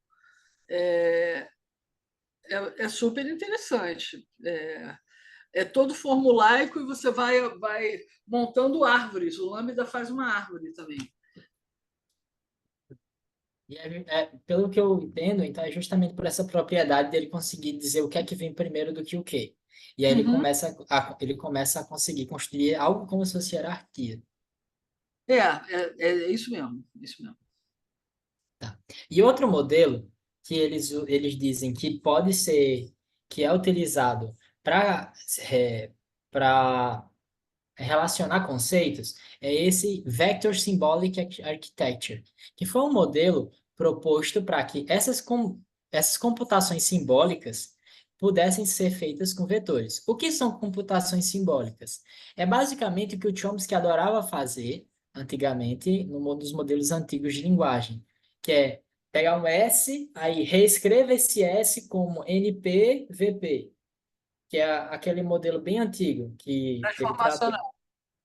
é super interessante. É todo formulaico e você vai montando árvores. O Lambda faz uma árvore também. E pelo que eu entendo, então é justamente por essa propriedade dele conseguir dizer o que é que vem primeiro do que o quê. E aí Uhum. ele começa a conseguir construir algo como se fosse hierarquia. É isso mesmo, isso mesmo. Tá. E outro modelo que eles dizem que é utilizado para relacionar conceitos é esse Vector Symbolic Architecture, que foi um modelo proposto para que essas computações simbólicas pudessem ser feitas com vetores. O que são computações simbólicas? É basicamente o que o Chomsky adorava fazer antigamente, no dos modelos antigos de linguagem, que é pegar um S, aí reescreva esse S como NP, VP, que é aquele modelo bem antigo, que ele trata Transformacional.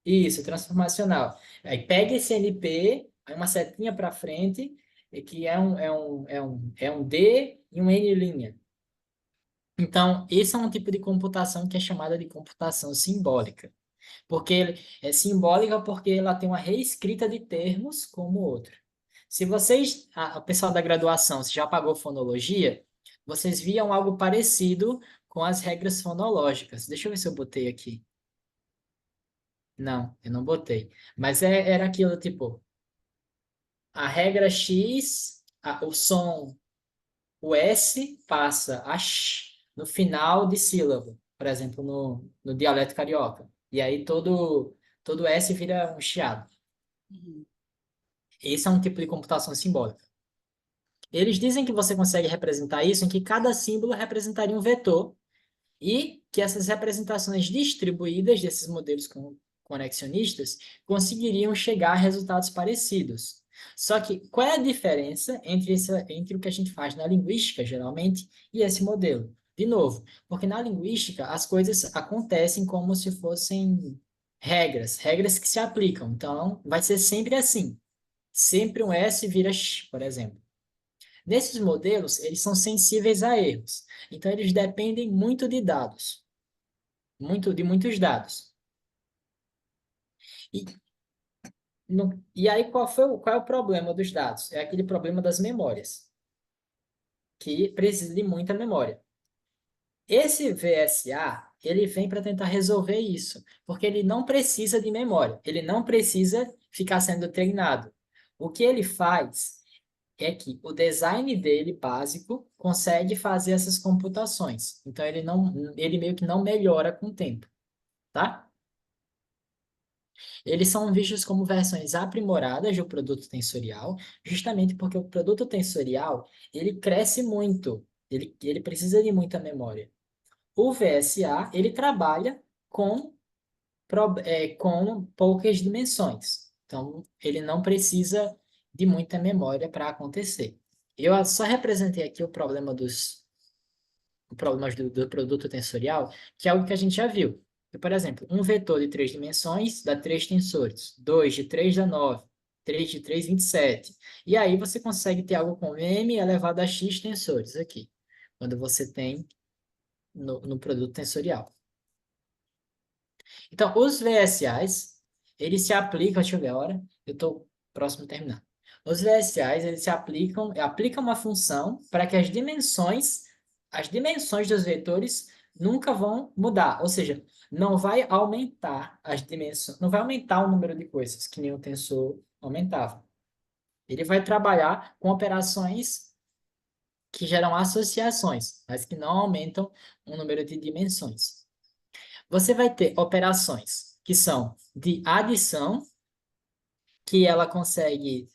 isso, transformacional. Aí pega esse NP, aí uma setinha para frente, e que é um D e um N'. Então, esse é um tipo de computação que é chamada de computação simbólica. Porque é simbólica porque ela tem uma reescrita de termos como outra. Se vocês, o pessoal da graduação, se já pagou fonologia, vocês viam algo parecido com as regras fonológicas. Deixa eu ver se eu botei aqui. Não, eu não botei. Mas era aquilo, tipo, a regra X, o som, o S passa a X no final de sílaba, por exemplo, no dialeto carioca. E aí todo S vira um chiado. Esse é um tipo de computação simbólica. Eles dizem que você consegue representar isso em que cada símbolo representaria um vetor e que essas representações distribuídas desses modelos conexionistas conseguiriam chegar a resultados parecidos. Só que qual é a diferença entre o que a gente faz na linguística, geralmente, e esse modelo? De novo, porque na linguística as coisas acontecem como se fossem regras que se aplicam. Então, vai ser sempre assim. Sempre um S vira X, por exemplo. Nesses modelos, eles são sensíveis a erros. Então, eles dependem muito de dados. De muitos dados. E, e aí, qual é o problema dos dados? É aquele problema das memórias, que precisa de muita memória. Esse VSA, ele vem para tentar resolver isso, porque ele não precisa de memória, ele não precisa ficar sendo treinado. O que ele faz é que o design dele básico consegue fazer essas computações. Então ele meio que não melhora com o tempo, tá? Eles são vistos como versões aprimoradas do produto tensorial, justamente porque o produto tensorial, ele cresce muito, ele precisa de muita memória. O VSA, ele trabalha com poucas dimensões. Então, ele não precisa de muita memória para acontecer. Eu só representei aqui o problema problemas do produto tensorial, que é algo que a gente já viu. Por exemplo, um vetor de 3 dimensões dá 3 tensores, 2 de 3 dá 9, 3 de 3, 27. E aí você consegue ter algo com m elevado a x tensores aqui, quando você tem no produto tensorial. Então, os VSAs, eles se aplicam, deixa eu ver a hora, eu estou próximo de terminar. Os VSAs, eles aplicam uma função para que as dimensões dos vetores nunca vão mudar, ou seja, não vai aumentar as dimensões, não vai aumentar o número de coisas que nem o tensor aumentava. Ele vai trabalhar com operações que geram associações, mas que não aumentam o número de dimensões. Você vai ter operações que são de adição, que ela consegue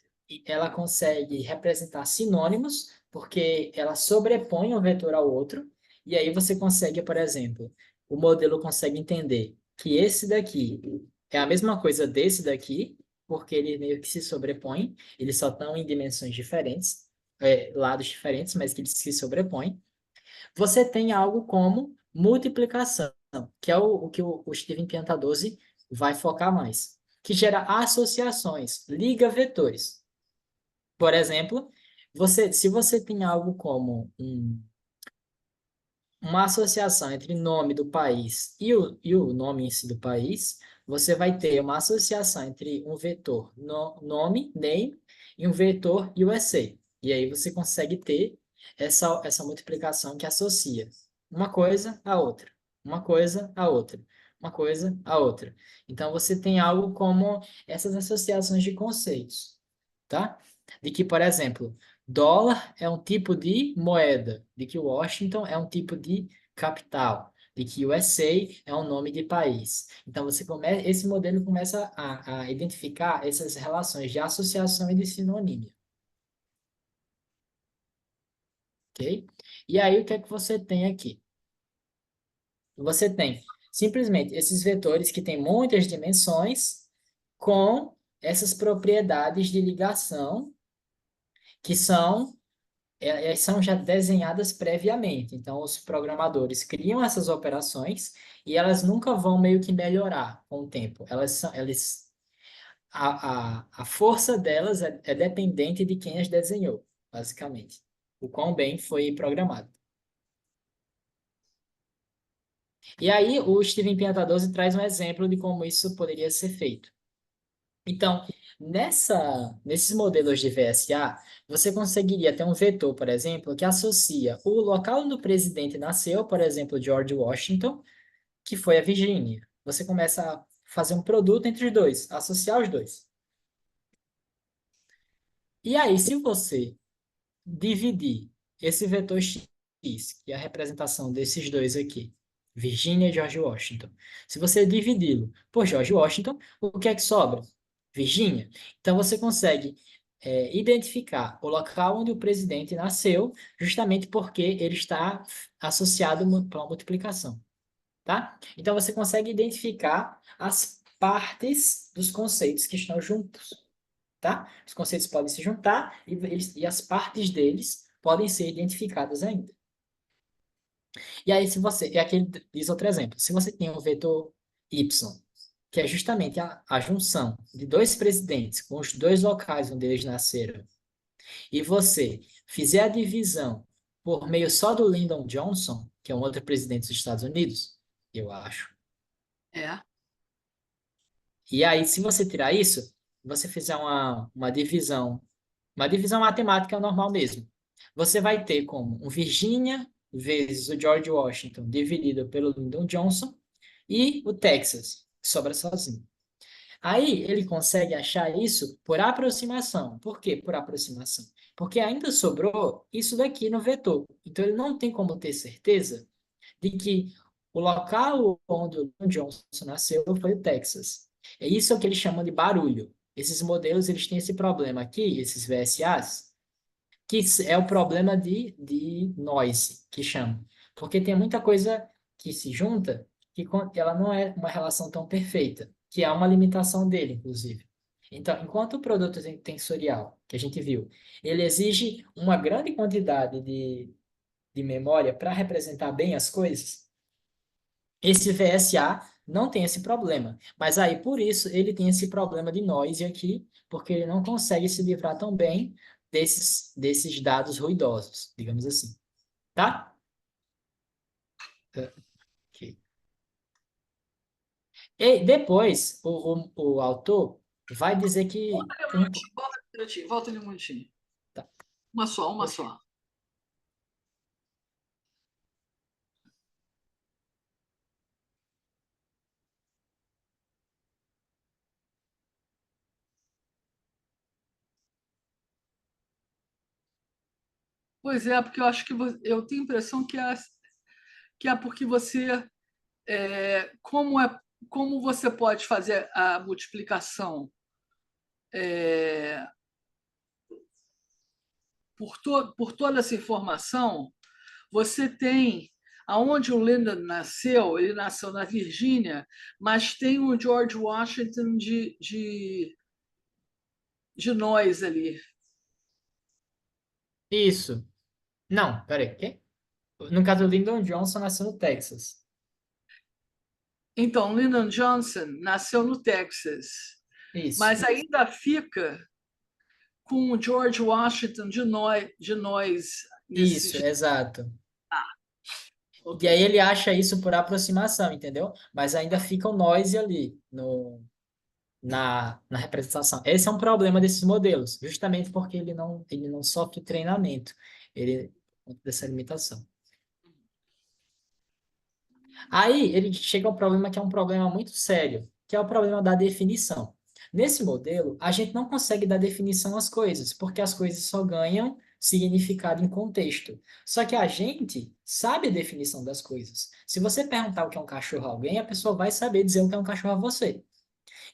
representar sinônimos, porque ela sobrepõe um vetor ao outro, e aí você consegue, por exemplo, o modelo consegue entender que esse daqui é a mesma coisa desse daqui, porque ele meio que se sobrepõe, eles só estão em dimensões diferentes, lados diferentes, mas que eles se sobrepõem. Você tem algo como multiplicação, que é o que o Steven Piantadosi vai focar mais, que gera associações, liga vetores. Por exemplo, se você tem algo como uma associação entre nome do país e o nome em si do país, você vai ter uma associação entre um vetor nome, name, e um vetor USA. E aí você consegue ter essa multiplicação que associa uma coisa a outra, uma coisa a outra, uma coisa a outra. Então, você tem algo como essas associações de conceitos, tá? De que, por exemplo, dólar é um tipo de moeda, de que Washington é um tipo de capital, de que USA é um nome de país. Então, esse modelo começa a identificar essas relações de associação e de sinonímia. Ok? E aí, o que é que você tem aqui? Você tem simplesmente esses vetores que têm muitas dimensões com essas propriedades de ligação que são já desenhadas previamente. Então, os programadores criam essas operações e elas nunca vão meio que melhorar com o tempo. A força delas é dependente de quem as desenhou, basicamente. O quão bem foi programado. E aí o Steven Piantadosi traz um exemplo de como isso poderia ser feito. Então, nesses modelos de VSA, você conseguiria ter um vetor, por exemplo, que associa o local onde o presidente nasceu, por exemplo, George Washington, que foi a Virgínia. Você começa a fazer um produto entre os dois, associar os dois. E aí, se você dividir esse vetor X, que é a representação desses dois aqui, Virgínia e George Washington, se você dividi-lo por George Washington, o que é que sobra? Virgínia. Então, você consegue identificar o local onde o presidente nasceu, justamente porque ele está associado pela multiplicação, tá? Então, você consegue identificar as partes dos conceitos que estão juntos, tá? Os conceitos podem se juntar e as partes deles podem ser identificadas ainda. E aí, e aqui ele diz outro exemplo. Se você tem um vetor y, que é justamente a junção de dois presidentes com os dois locais onde eles nasceram, e você fizer a divisão por meio só do Lyndon Johnson, que é um outro presidente dos Estados Unidos, eu acho. É. E aí, se você tirar isso, você fizer uma divisão matemática normal mesmo, você vai ter como um Virgínia vezes o George Washington dividido pelo Lyndon Johnson e o Texas, que sobra sozinho. Aí ele consegue achar isso por aproximação. Por quê por aproximação? Porque ainda sobrou isso daqui no vetor. Então ele não tem como ter certeza de que o local onde o Lyndon Johnson nasceu foi o Texas. É isso que eles chamam de barulho. Esses modelos eles têm esse problema aqui, esses VSAs, que é o problema de noise, que chama. Porque tem muita coisa que se junta que ela não é uma relação tão perfeita, que é uma limitação dele, inclusive. Então, enquanto o produto tensorial, que a gente viu, ele exige uma grande quantidade de memória para representar bem as coisas, esse VSA não tem esse problema. Mas aí, por isso, ele tem esse problema de noise aqui, porque ele não consegue se livrar tão bem desses dados ruidosos, digamos assim. Tá? Ok. E depois, o autor vai dizer que... Volta ali um minutinho. Tá. Uma só. Pois é, porque eu acho que eu tenho a impressão que é porque você como você pode fazer a multiplicação por toda essa informação, você tem aonde o Lyndon nasceu, ele nasceu na Virgínia, mas tem o George Washington de nós ali. Isso. Não, peraí, quê? No caso, o Lyndon Johnson nasceu no Texas. Então, Lyndon Johnson nasceu no Texas, Isso. mas ainda fica com o George Washington de nós Isso, exato. Okay. E aí ele acha isso por aproximação, entendeu? Mas ainda fica o noise ali na representação. Esse é um problema desses modelos, justamente porque ele não sofre treinamento, ele dessa limitação. Aí ele chega ao problema que é um problema muito sério, que é o problema da definição. Nesse modelo, a gente não consegue dar definição às coisas, porque as coisas só ganham significado em contexto. Só que a gente sabe a definição das coisas. Se você perguntar o que é um cachorro a alguém, a pessoa vai saber dizer o que é um cachorro a você.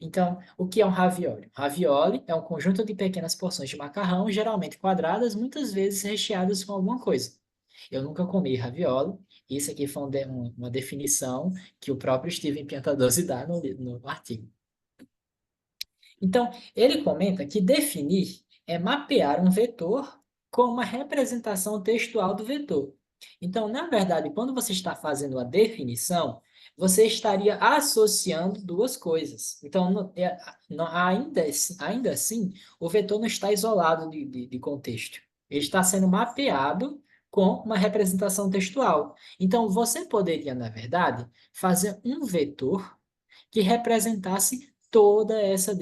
Então, o que é um ravioli? Ravioli é um conjunto de pequenas porções de macarrão, geralmente quadradas, muitas vezes recheadas com alguma coisa. Eu nunca comi ravioli. Isso aqui foi uma definição que o próprio Steven Piantadosi dá no artigo. Então, ele comenta que definir é mapear um vetor com uma representação textual do vetor. Então, na verdade, quando você está fazendo a definição, você estaria associando duas coisas. Então, ainda assim, o vetor não está isolado de contexto. Ele está sendo mapeado com uma representação textual. Então, você poderia, na verdade, fazer um vetor que representasse toda essa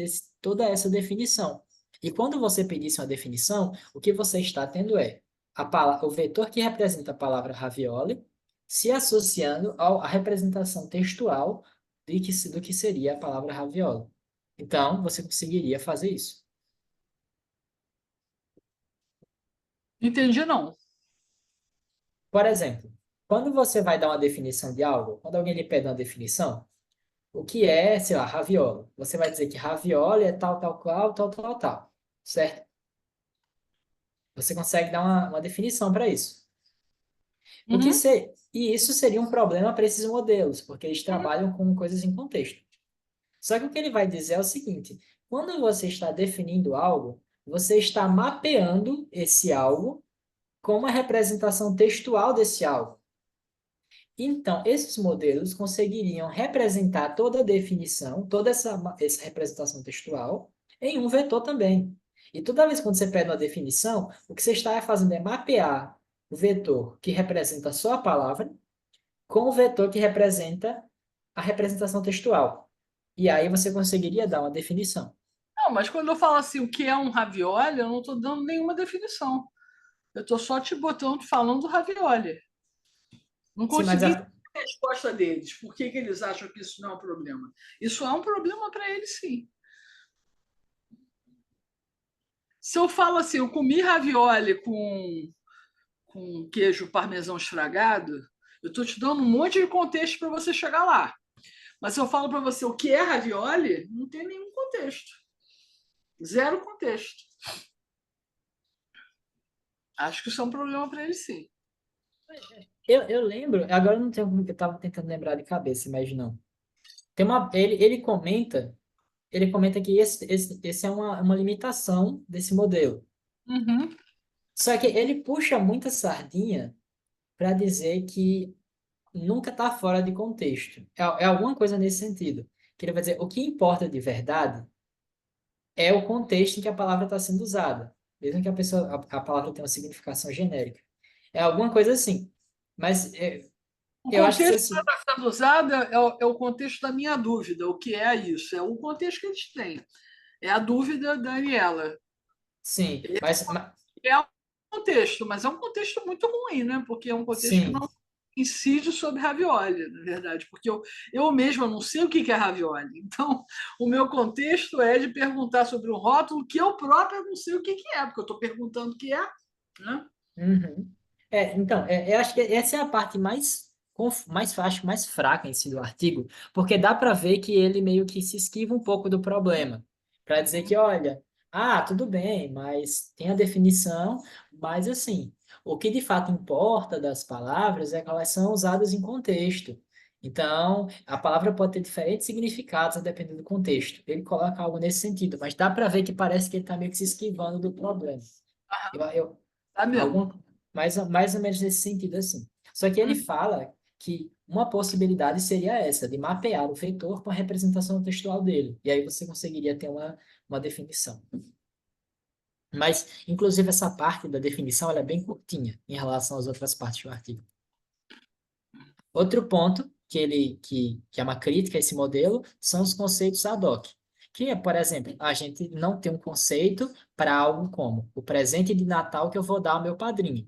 definição. E quando você pedisse uma definição, o que você está tendo é o vetor que representa a palavra ravioli se associando à representação textual do que seria a palavra ravioli. Então, você conseguiria fazer isso. Entendi, não. Por exemplo, quando você vai dar uma definição de algo, quando alguém lhe pede uma definição, o que é, sei lá, ravioli? Você vai dizer que ravioli é tal, tal, qual, tal, tal, tal, certo? Você consegue dar uma definição para isso. Uhum. E isso seria um problema para esses modelos, porque eles trabalham com coisas em contexto. Só que o que ele vai dizer é o seguinte: quando você está definindo algo, você está mapeando esse algo com uma representação textual desse algo. Então, esses modelos conseguiriam representar toda a definição, essa representação textual, em um vetor também. E toda vez que você pede uma definição, o que você está fazendo é mapear o vetor que representa só a palavra com o vetor que representa a representação textual. E aí você conseguiria dar uma definição. Não, mas quando eu falo assim, o que é um ravioli, eu não estou dando nenhuma definição. Eu estou só te botando, falando do ravioli. Não Sim, mas consegui ter a resposta deles. Por que eles acham que isso não é um problema? Isso é um problema para eles, sim. Se eu falo assim, eu comi ravioli com queijo parmesão estragado, eu estou te dando um monte de contexto para você chegar lá. Mas se eu falo para você o que é ravioli, não tem nenhum contexto. Zero contexto. Acho que isso é um problema para eles, sim. eu lembro, agora eu não tenho, eu estava tentando lembrar de cabeça, mas não. Ele comenta que esse é uma limitação desse modelo. Uhum. Só que ele puxa muita sardinha para dizer que nunca está fora de contexto. É alguma coisa nesse sentido. Que ele vai dizer, o que importa de verdade é o contexto em que a palavra está sendo usada, mesmo que a palavra tenha uma significação genérica. É alguma coisa assim. Mas O eu acho que contexto que assim, está sendo usado é o contexto da minha dúvida. O que é isso? É o contexto que eles têm. É a dúvida da Daniela. sim, É um contexto, mas é um contexto muito ruim, né? Porque é um contexto que sim, não incide sobre ravioli, na verdade, porque eu mesma não sei o que é ravioli. Então, o meu contexto é de perguntar sobre um rótulo que eu própria não sei o que é, porque eu estou perguntando o que é, né? uhum. Então, eu acho que essa é a parte mais fácil, mais fraca em si do artigo, porque dá para ver que ele meio que se esquiva um pouco do problema, para dizer que, olha, tudo bem, mas tem a definição, mas assim, o que de fato importa das palavras é que elas são usadas em contexto. Então, a palavra pode ter diferentes significados dependendo do contexto. Ele coloca algo nesse sentido, mas dá para ver que parece que ele está meio que se esquivando do problema. Eu, Tá mesmo. mais ou menos nesse sentido, assim. Só que ele fala que uma possibilidade seria essa, de mapear o vetor com a representação textual dele. E aí você conseguiria ter uma definição. Mas, inclusive, essa parte da definição ela é bem curtinha em relação às outras partes do artigo. Outro ponto que é uma crítica a esse modelo são os conceitos ad hoc. Que é, por exemplo, a gente não tem um conceito para algo como o presente de Natal que eu vou dar ao meu padrinho.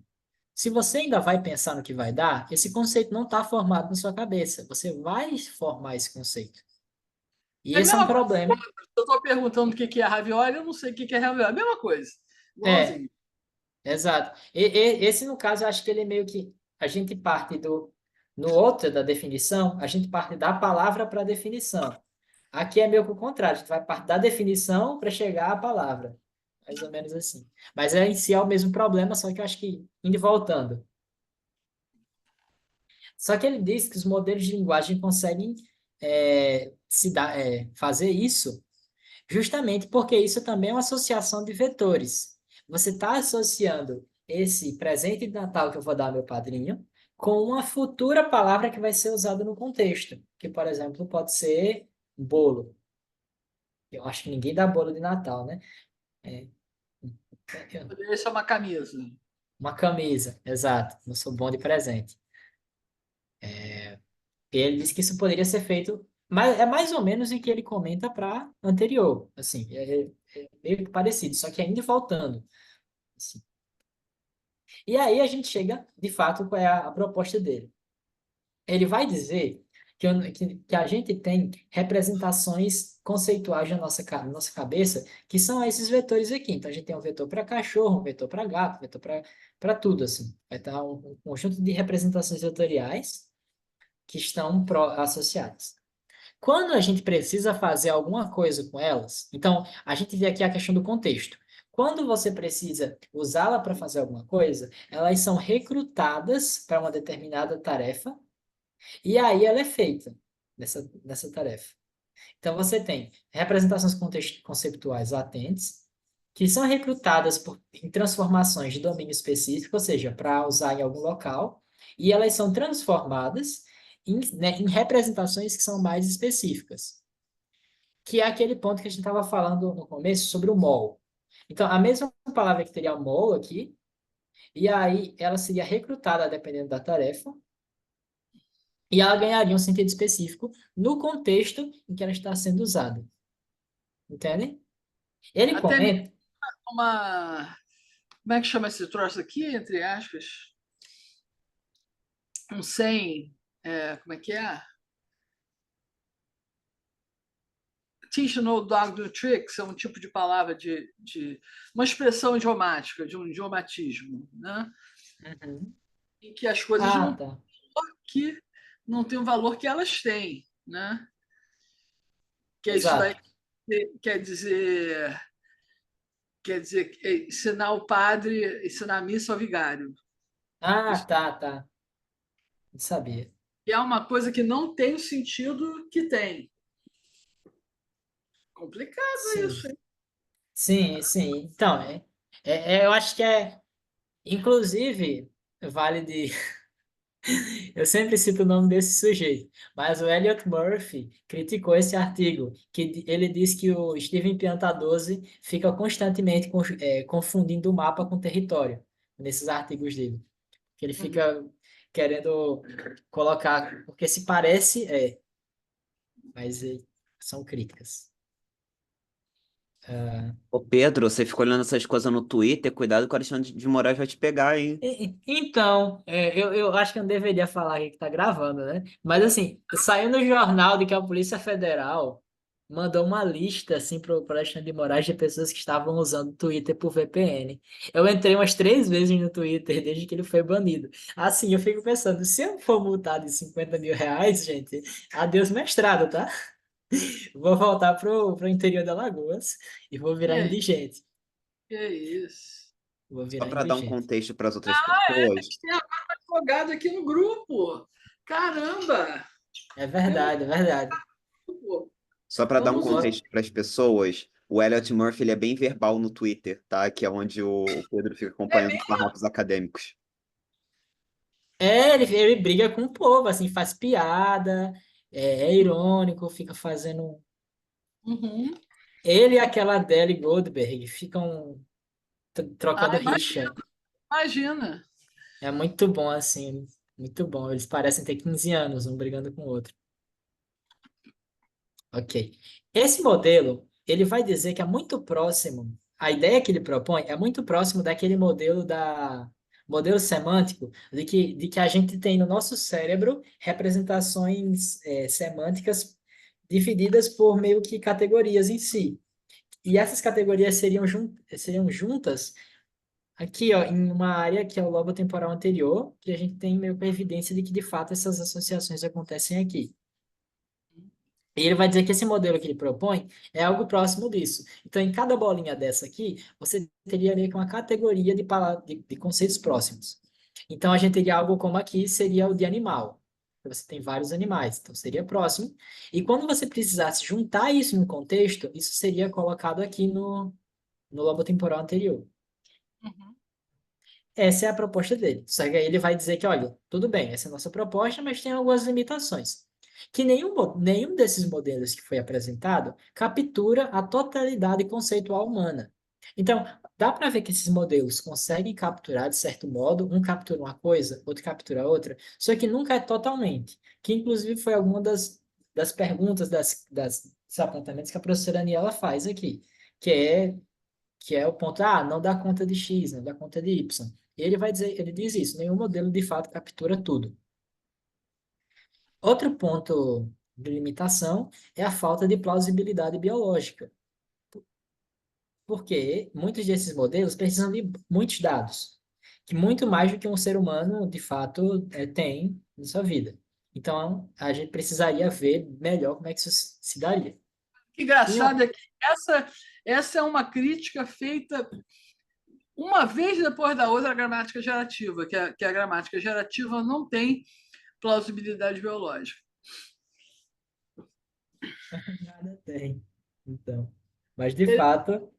Se você ainda vai pensar no que vai dar, esse conceito não está formado na sua cabeça. Você vai formar esse conceito. E É a esse é um mesma coisa. problema. Eu estou perguntando o que é ravioli, eu não sei o que é ravioli. É a mesma coisa. É, Igualzinho. exato. Esse, no caso, eu acho que ele é meio que. A gente parte do. No outro da definição, a gente parte da palavra para a definição. Aqui é meio que o contrário, a gente vai partir da definição para chegar à palavra. Mais ou menos assim. Mas em si é o mesmo problema, só que eu acho que indo e voltando. Só que ele diz que os modelos de linguagem conseguem fazer isso justamente porque isso também é uma associação de vetores. Você está associando esse presente de Natal que eu vou dar ao meu padrinho com uma futura palavra que vai ser usada no contexto, que, por exemplo, pode ser bolo. Eu acho que ninguém dá bolo de Natal, né? É, Poderia ser uma camisa. Uma camisa, exato. Não sou bom de presente. Ele disse que isso poderia ser feito, mas é mais ou menos o que ele comenta para anterior. Assim, é meio que parecido, só que ainda faltando. Assim. E aí a gente chega, de fato, qual é a proposta dele. Ele vai dizer que a gente tem representações conceituais na nossa cabeça, que são esses vetores aqui. Então, a gente tem um vetor para cachorro, um vetor para gato, um vetor para tudo, assim. Vai estar um conjunto de representações vetoriais que estão associadas. Quando a gente precisa fazer alguma coisa com elas, então, a gente vê aqui a questão do contexto. Quando você precisa usá-la para fazer alguma coisa, elas são recrutadas para uma determinada tarefa, e aí ela é feita nessa tarefa. Então, você tem representações conceituais latentes, que são recrutadas em transformações de domínio específico, ou seja, para usar em algum local, e elas são transformadas em representações que são mais específicas, que é aquele ponto que a gente estava falando no começo sobre o mol. Então, a mesma palavra que teria mol aqui, e aí ela seria recrutada dependendo da tarefa, e ela ganharia um sentido específico no contexto em que ela está sendo usada. Entendem? Ele Até mesmo comenta. uma. Como é que chama esse troço aqui, entre aspas? Um sem. Como é que é? Teach no dog do tricks é um tipo de palavra uma expressão idiomática, de um idiomatismo, né? Uhum. Em que as coisas Ah, tá. não têm o valor que elas têm, né? Que é isso daí Exato. que quer dizer ensinar o padre, ensinar a missa ao vigário. Ah, tá. Não sabia. E é uma coisa que não tem o sentido que tem. Complicado Sim. isso, hein? Sim. Então, eu acho que inclusive, vale de. Eu sempre cito o nome desse sujeito, mas o Elliot Murphy criticou esse artigo, que ele diz que o Steven Pianta 12 fica constantemente confundindo o mapa com o território, nesses artigos dele. Que ele fica querendo colocar, porque se parece, mas são críticas. Ô Pedro, você ficou olhando essas coisas no Twitter, cuidado que o Alexandre de Moraes vai te pegar, hein? Então, eu acho que eu não deveria falar aqui que tá gravando, né? Mas assim, saiu no jornal de que a Polícia Federal mandou uma lista assim pro Alexandre de Moraes de pessoas que estavam usando o Twitter por VPN. Eu entrei umas 3 vezes no Twitter desde que ele foi banido. Assim, eu fico pensando, se eu for multado em 50 mil reais, gente, adeus mestrado, tá? Vou voltar pro interior da Lagoas e vou E virar aí? indigente. Que é isso? Vou Só virar para dar um indigente. contexto para as outras pessoas, Tem advogado aqui no grupo. Caramba! É verdade, é verdade. só para dar um Vamos usar. contexto para as pessoas, o Elliot Murphy ele é bem verbal no Twitter, tá? Que é onde o Pedro fica acompanhando os farrapos acadêmicos. Ele briga com o povo, assim, faz piada, é irônico, fica fazendo. Uhum. Ele e aquela Adele Goldberg ficam trocando rixa. Imagina. É muito bom, assim, muito bom. Eles parecem ter 15 anos, um brigando com o outro. Ok. Esse modelo, ele vai dizer que é muito próximo, a ideia que ele propõe é muito próximo daquele modelo semântico de que a gente tem no nosso cérebro representações semânticas divididas por meio que categorias em si. E essas categorias seriam juntas aqui, ó, em uma área que é o lobo temporal anterior, que a gente tem meio que a evidência de que de fato essas associações acontecem aqui. E ele vai dizer que esse modelo que ele propõe é algo próximo disso. Então, em cada bolinha dessa aqui, você teria ali uma categoria de conceitos próximos. Então, a gente teria algo como aqui, seria o de animal. Você tem vários animais, então seria próximo. E quando você precisasse juntar isso em um contexto, isso seria colocado aqui no lobo temporal anterior. Essa é a proposta dele. Só que aí ele vai dizer que, olha, tudo bem, essa é a nossa proposta, mas tem algumas limitações. Que nenhum desses modelos que foi apresentado captura a totalidade conceitual humana. Então, dá para ver que esses modelos conseguem capturar de certo modo, um captura uma coisa, outro captura outra, só que nunca é totalmente. Que inclusive foi alguma das perguntas, dos apontamentos que a professora Aniela faz aqui, que é, que é o ponto, não dá conta de X, não dá conta de Y. E ele vai dizer, ele diz isso, nenhum modelo de fato captura tudo. Outro ponto de limitação é a falta de plausibilidade biológica, porque muitos desses modelos precisam de muitos dados, que muito mais do que um ser humano, de fato, tem na sua vida. Então, a gente precisaria ver melhor como é que isso se daria. Que engraçado é que essa é uma crítica feita uma vez depois da outra, a gramática gerativa, que a gramática gerativa não tem plausibilidade biológica. Nada tem. Então, mas de fato,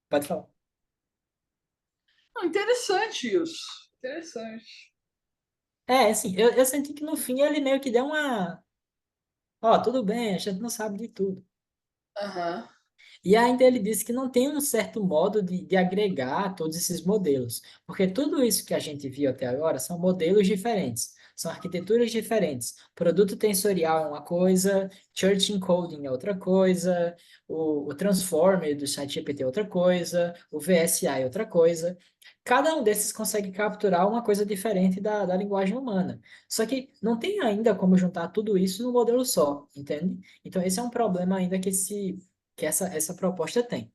pode falar. Interessante isso. Interessante. Assim, eu senti que no fim ele meio que deu uma. Tudo bem, a gente não sabe de tudo. Uhum. E ainda ele disse que não tem um certo modo de agregar todos esses modelos, porque tudo isso que a gente viu até agora são modelos diferentes, são arquiteturas diferentes. Produto tensorial é uma coisa, Church Encoding é outra coisa, o Transformer do ChatGPT é outra coisa, o VSA é outra coisa. Cada um desses consegue capturar uma coisa diferente da linguagem humana. Só que não tem ainda como juntar tudo isso num modelo só, entende? Então, esse é um problema ainda que essa proposta tem.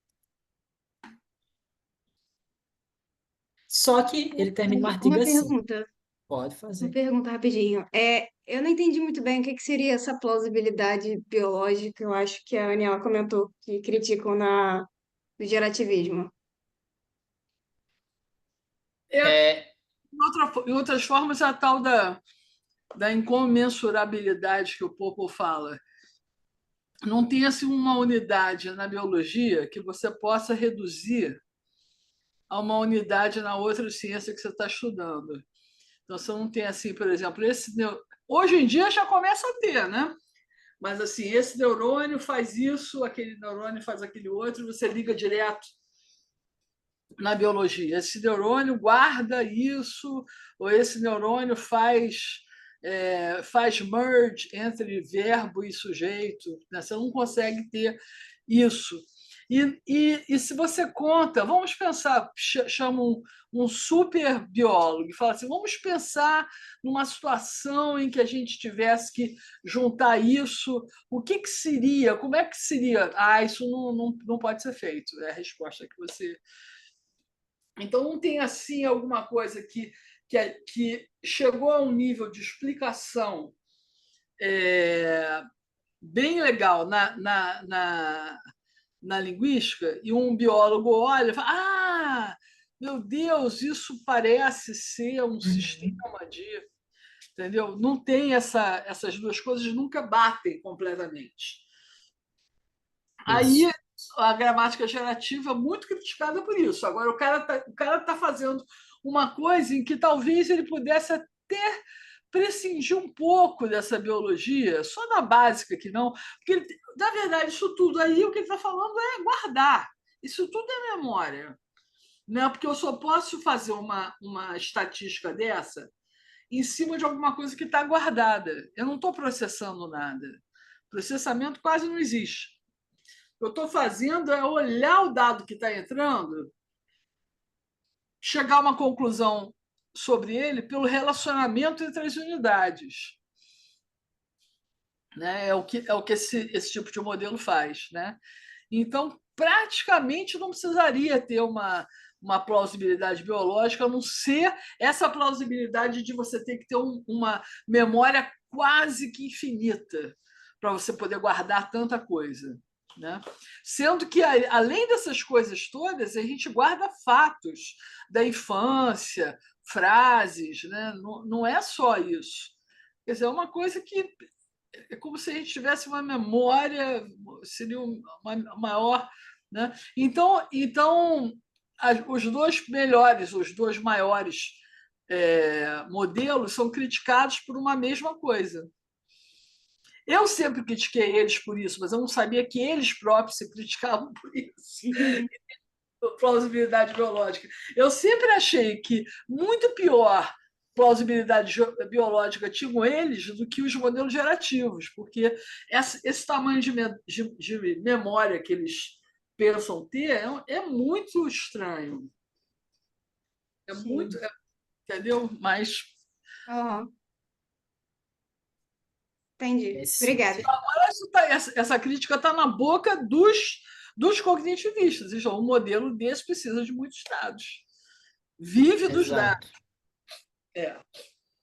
Só que ele termina o artigo Uma assim. pergunta, Pode uma fazer. pergunta rapidinho. Eu não entendi muito bem o que seria essa plausibilidade biológica, eu acho que a Aniela comentou, que criticam no gerativismo. Em outras formas, é a tal da incomensurabilidade que o Popper fala. Não tem assim, uma unidade na biologia que você possa reduzir a uma unidade na outra ciência que você está estudando. Então, você não tem assim, por exemplo, hoje em dia já começa a ter, né? Mas assim, esse neurônio faz isso, aquele neurônio faz aquele outro, você liga direto na biologia. Esse neurônio guarda isso, ou esse neurônio faz merge entre verbo e sujeito. Né? Você não consegue ter isso. E se você conta, vamos pensar, chama um super biólogo e fala assim: vamos pensar numa situação em que a gente tivesse que juntar isso, o que seria? Como é que seria? Isso não pode ser feito. É a resposta que você. Então, não tem assim alguma coisa que chegou a um nível de explicação bem legal na linguística e um biólogo olha e fala: meu Deus, isso parece ser um sistema de. Entendeu? Não tem essas duas coisas, nunca batem completamente. Aí a gramática gerativa é muito criticada por isso. Agora, o cara tá fazendo uma coisa em que talvez ele pudesse até prescindir um pouco dessa biologia, só na básica que não, porque, na verdade, isso tudo aí, o que ele está falando é guardar. Isso tudo é memória. Né? Porque eu só posso fazer uma estatística dessa em cima de alguma coisa que está guardada. Eu não estou processando nada. Processamento quase não existe. O que eu estou fazendo é olhar o dado que está entrando, chegar a uma conclusão sobre ele pelo relacionamento entre as unidades. Né? É o que esse tipo de modelo faz. Né? Então, praticamente não precisaria ter uma plausibilidade biológica, a não ser essa plausibilidade de você ter que ter uma memória quase que infinita para você poder guardar tanta coisa. Né? Sendo que, além dessas coisas todas, a gente guarda fatos da infância, frases, né? Não é só isso. Quer dizer, é uma coisa que é como se a gente tivesse uma memória, seria uma maior. Né? Então os dois melhores, os dois maiores modelos são criticados por uma mesma coisa. Eu sempre critiquei eles por isso, mas eu não sabia que eles próprios se criticavam por isso. plausibilidade biológica. Eu sempre achei que muito pior plausibilidade biológica tinham eles do que os modelos gerativos, porque esse tamanho de memória que eles pensam ter é muito estranho. É muito, Sim. entendeu? Mas Aham. Entendi. Esse, Obrigada. essa crítica está na boca dos cognitivistas. Então, um modelo desse precisa de muitos dados. Vive dos dados. exato.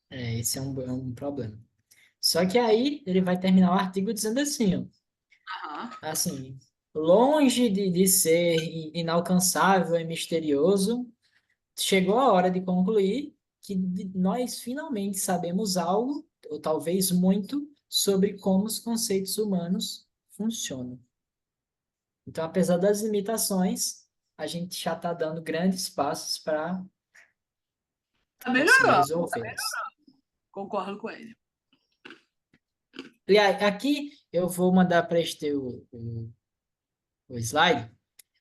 É. Esse é um problema. Só que aí ele vai terminar o artigo dizendo assim, ó, Aham. assim, longe de ser inalcançável e misterioso, chegou a hora de concluir que nós finalmente sabemos algo, ou talvez muito, sobre como os conceitos humanos funcionam. Então, apesar das limitações, a gente já está dando grandes passos para Tá conseguir melhorando. resolvê-las. Concordo com ele. E aí, aqui eu vou mandar para este o slide,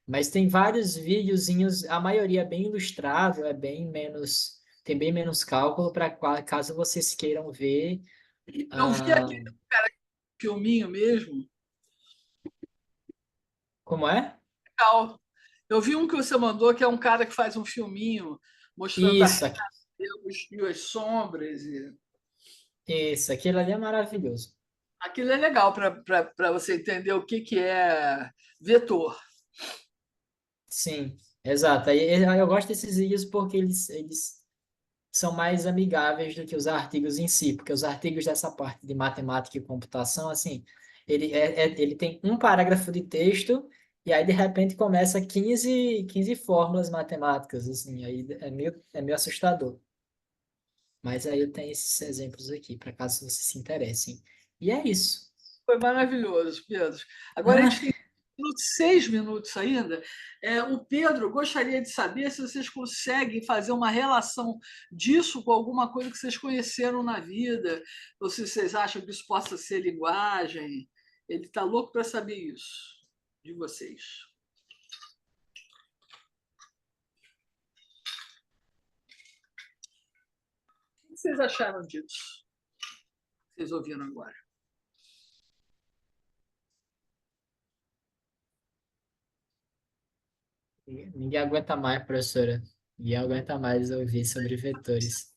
mas tem vários videozinhos, a maioria é bem ilustrável, é bem menos, tem bem menos cálculo para caso vocês queiram ver. Eu vi aquele filminho mesmo. Como é? Legal. Eu vi um que você mandou, que é um cara que faz um filminho mostrando Isso, e as sombras. isso, aquilo ali é maravilhoso. Aquilo é legal para você entender o que é vetor. Sim, exato. Aí eu gosto desses vídeos porque eles são mais amigáveis do que os artigos em si, porque os artigos dessa parte de matemática e computação, assim, ele tem um parágrafo de texto e aí, de repente, começa 15 fórmulas matemáticas, assim, aí é meio assustador. Mas aí eu tenho esses exemplos aqui, para caso vocês se interessem. E é isso. Foi maravilhoso, Pedro. Agora a gente Ah, tem 6 minutos ainda. O Pedro gostaria de saber se vocês conseguem fazer uma relação disso com alguma coisa que vocês conheceram na vida, ou se vocês acham que isso possa ser linguagem. Ele está louco para saber isso de vocês. O que vocês acharam disso? Vocês ouviram agora? ninguém aguenta mais, professora. Ninguém aguenta mais ouvir sobre vetores.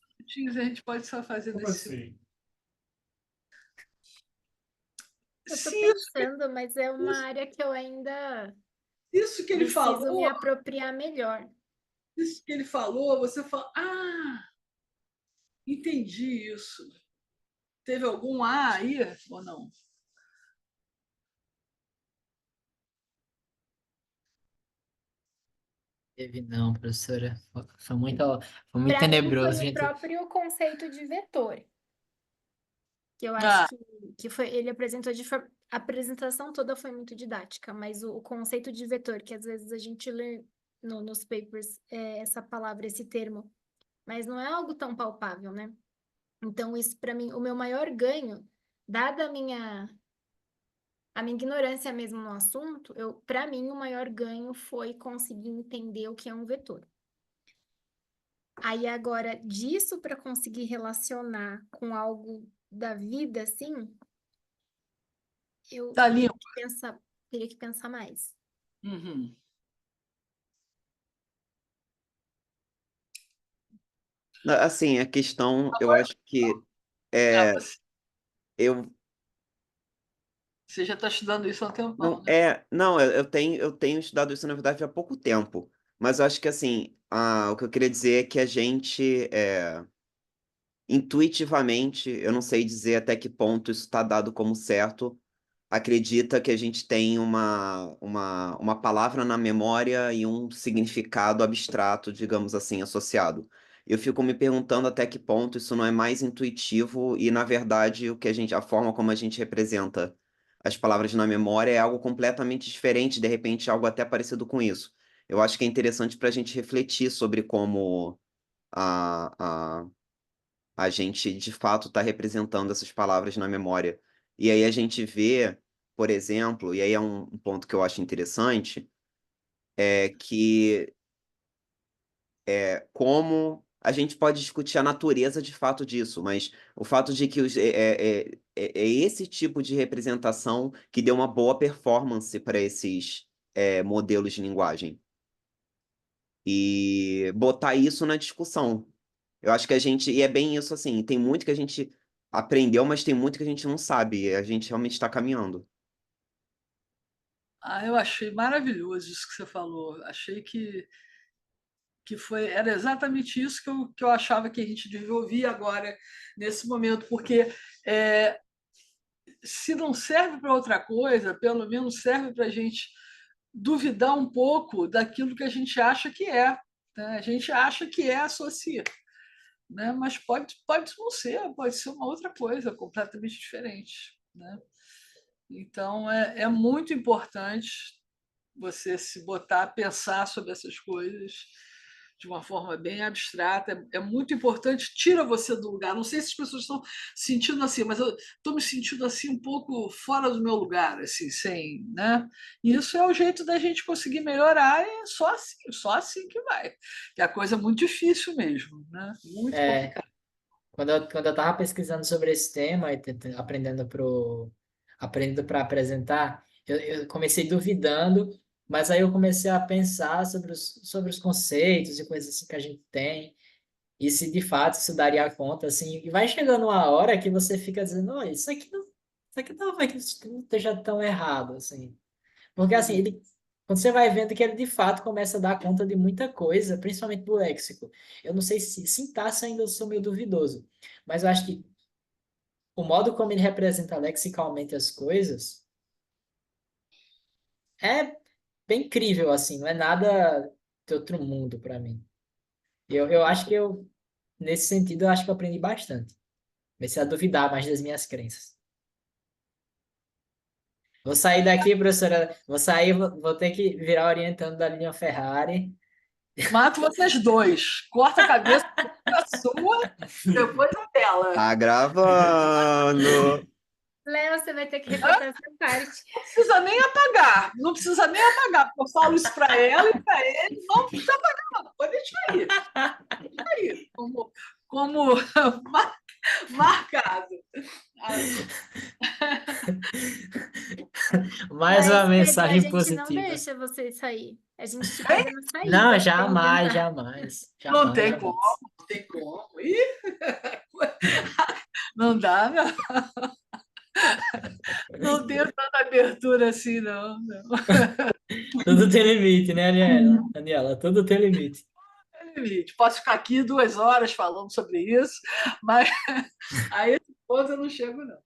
A gente pode só fazer Como desse. assim? Eu tô Se isso, pensando, mas é uma área que eu ainda isso que ele preciso me falou, apropriar melhor. isso que ele falou, você fala, entendi isso. Teve algum A aí ou não? Teve não, professora. Foi muito Para mim, tenebroso, foi o gente. próprio conceito de vetor, que eu acho Ah, que foi, ele apresentou a apresentação toda foi muito didática, mas o conceito de vetor, que às vezes a gente lê nos papers essa palavra, esse termo, mas não é algo tão palpável, né? Então, isso para mim, o meu maior ganho, dada a minha ignorância mesmo no assunto, para mim, o maior ganho foi conseguir entender o que é um vetor. Aí agora, disso para conseguir relacionar com algo da vida, assim, eu tá limpo. teria que pensar mais. Uhum. Assim, a questão, eu acho que é, Você eu você já está estudando isso há um tempão, não né? não, eu tenho estudado isso na verdade há pouco tempo, mas eu acho que assim, o que eu queria dizer é que a gente intuitivamente, eu não sei dizer até que ponto isso está dado como certo, acredita que a gente tem uma palavra na memória e um significado abstrato, digamos assim, associado. Eu fico me perguntando até que ponto isso não é mais intuitivo e, na verdade, a forma como a gente representa as palavras na memória é algo completamente diferente, de repente, algo até parecido com isso. Eu acho que é interessante para a gente refletir sobre como a, a, a gente de fato está representando essas palavras na memória. E aí a gente vê, por exemplo, e aí é um ponto que eu acho interessante, que como a gente pode discutir a natureza de fato disso, mas o fato de que é esse tipo de representação que deu uma boa performance para esses modelos de linguagem. E botar isso na discussão. Eu acho que e é bem isso assim, tem muito que a gente aprendeu, mas tem muito que a gente não sabe, e a gente realmente está caminhando. Eu achei maravilhoso isso que você falou. Achei que era exatamente isso que eu achava que a gente devia ouvir agora, nesse momento, porque se não serve para outra coisa, pelo menos serve para a gente duvidar um pouco daquilo que a gente acha que é. Né? A gente acha que é associar, né? Mas pode não ser, pode ser uma outra coisa completamente diferente. Né? Então, é muito importante você se botar a pensar sobre essas coisas de uma forma bem abstrata. É muito importante, tira você do lugar. Não sei se as pessoas estão sentindo assim, mas eu estou me sentindo assim um pouco fora do meu lugar, assim, sem, né? E isso é o jeito da gente conseguir melhorar, é só assim que vai. É a coisa muito difícil mesmo, né? Muito É, complicado. quando eu estava pesquisando sobre esse tema e aprendendo para apresentar, eu comecei duvidando, mas aí eu comecei a pensar sobre os conceitos e coisas assim que a gente tem, e se de fato isso daria conta, assim, e vai chegando uma hora que você fica dizendo, olha, isso aqui talvez não esteja tão errado, assim. Porque assim, quando você vai vendo que ele de fato começa a dar conta de muita coisa, principalmente do léxico. Eu não sei se sintaxe ainda eu sou meio duvidoso, mas eu acho que o modo como ele representa lexicalmente as coisas é bem incrível, assim, não é nada de outro mundo para mim. Eu acho que nesse sentido, eu acho que eu aprendi bastante. Comecei a duvidar mais das minhas crenças. Vou sair daqui, professora. Vou sair, vou ter que virar orientando da linha Ferrari. Mato vocês dois. Corta a cabeça da sua, depois a dela. Tá gravando! Léo, você vai ter que recortar essa parte. Não precisa nem apagar. Não precisa nem apagar, porque eu falo isso para ela e para ele. Não precisa apagar, não. Pode deixar aí. Deixa aí. Como marcado. Mais uma Mas, Pedro, a mensagem gente não positiva. deixa você sair. A gente te pede não sair Não, para jamais, perguntar. jamais. Não Jamais, tem jamais. como, não tem como. Ih, não dá, não. Não tenho tanta abertura assim, não. Tudo tem limite, né, Daniela? Daniela, tudo tem limite. Tem limite. Posso ficar aqui 2 horas falando sobre isso, mas a esse ponto eu não chego, não.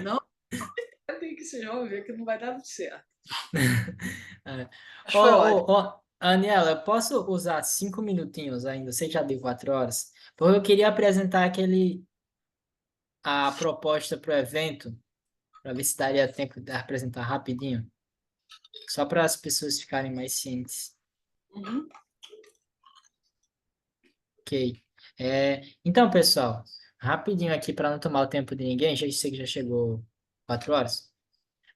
Não tem que vocês vão ver que não vai dar muito certo. É. Mas foi ótimo. Daniela, eu posso usar 5 minutinhos ainda? Você já deu 4 horas? Porque eu queria apresentar a proposta para o evento, para ver se daria tempo de apresentar rapidinho, só para as pessoas ficarem mais cientes. Uhum. Ok. Então, pessoal, rapidinho aqui para não tomar o tempo de ninguém, já sei que já chegou 4 horas,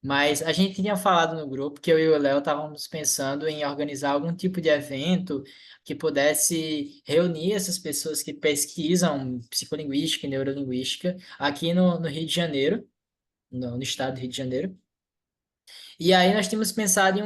mas a gente tinha falado no grupo que eu e o Léo estávamos pensando em organizar algum tipo de evento que pudesse reunir essas pessoas que pesquisam psicolinguística e neurolinguística aqui no Rio de Janeiro, no estado do Rio de Janeiro. E aí nós tínhamos pensado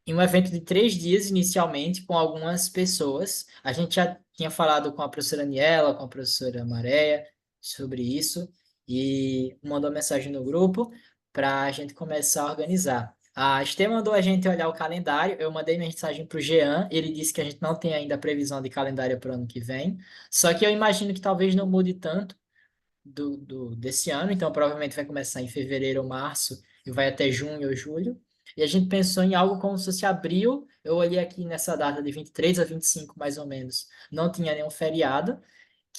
em um evento de 3 dias, inicialmente, com algumas pessoas. A gente já tinha falado com a professora Aniela, com a professora Maréia sobre isso, e mandou mensagem no grupo para a gente começar a organizar. A Estê mandou a gente olhar o calendário, eu mandei mensagem para o Jean, ele disse que a gente não tem ainda a previsão de calendário para o ano que vem, só que eu imagino que talvez não mude tanto desse ano, então provavelmente vai começar em fevereiro ou março e vai até junho ou julho. E a gente pensou em algo como se fosse abril. Eu olhei aqui nessa data de 23 a 25, mais ou menos. Não tinha nenhum feriado.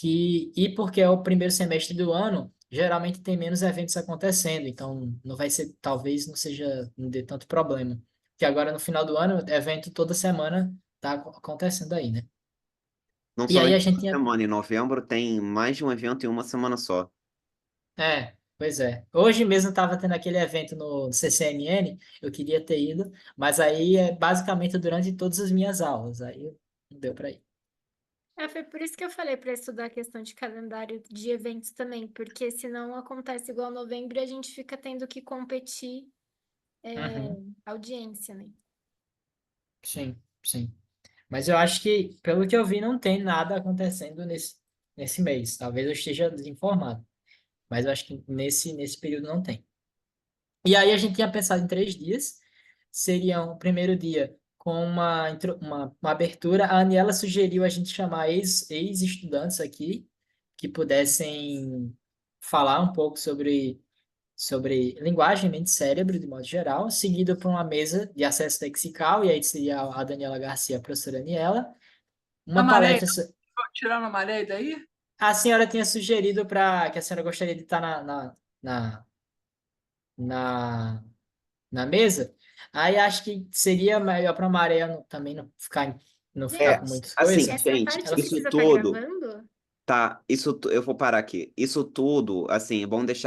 E porque é o primeiro semestre do ano, geralmente tem menos eventos acontecendo. Então, não vai ser, talvez não seja, não dê tanto problema. Porque agora, no final do ano, evento toda semana está acontecendo aí, né? Não E aí somente a gente uma tinha. semana, em novembro tem mais de um evento em uma semana só. É, Pois é. Hoje mesmo estava tendo aquele evento no CCNN, eu queria ter ido, mas aí é basicamente durante todas as minhas aulas, aí não deu para ir. Foi por isso que eu falei para estudar a questão de calendário de eventos também, porque senão acontece igual novembro e a gente fica tendo que competir audiência, né? Sim, sim. Mas eu acho que, pelo que eu vi, não tem nada acontecendo nesse mês. Talvez eu esteja desinformado, mas eu acho que nesse período não tem. E aí a gente tinha pensado em 3 dias. Seria o primeiro dia com uma abertura. A Aniela sugeriu a gente chamar ex-estudantes aqui que pudessem falar um pouco sobre linguagem, mente e cérebro, de modo geral, seguido por uma mesa de acesso lexical, e aí seria a Daniela Garcia, a professora Aniela. A Uma Maréia, palestra. tirando a Maréia daí? A senhora tinha sugerido que a senhora gostaria de estar na, na mesa. Aí acho que seria melhor para a Maria também não ficar com Gente, muitas assim, coisas. essa gente, parte isso precisa estar tudo, gravando? tá, eu vou parar aqui. Isso tudo, assim, é bom deixar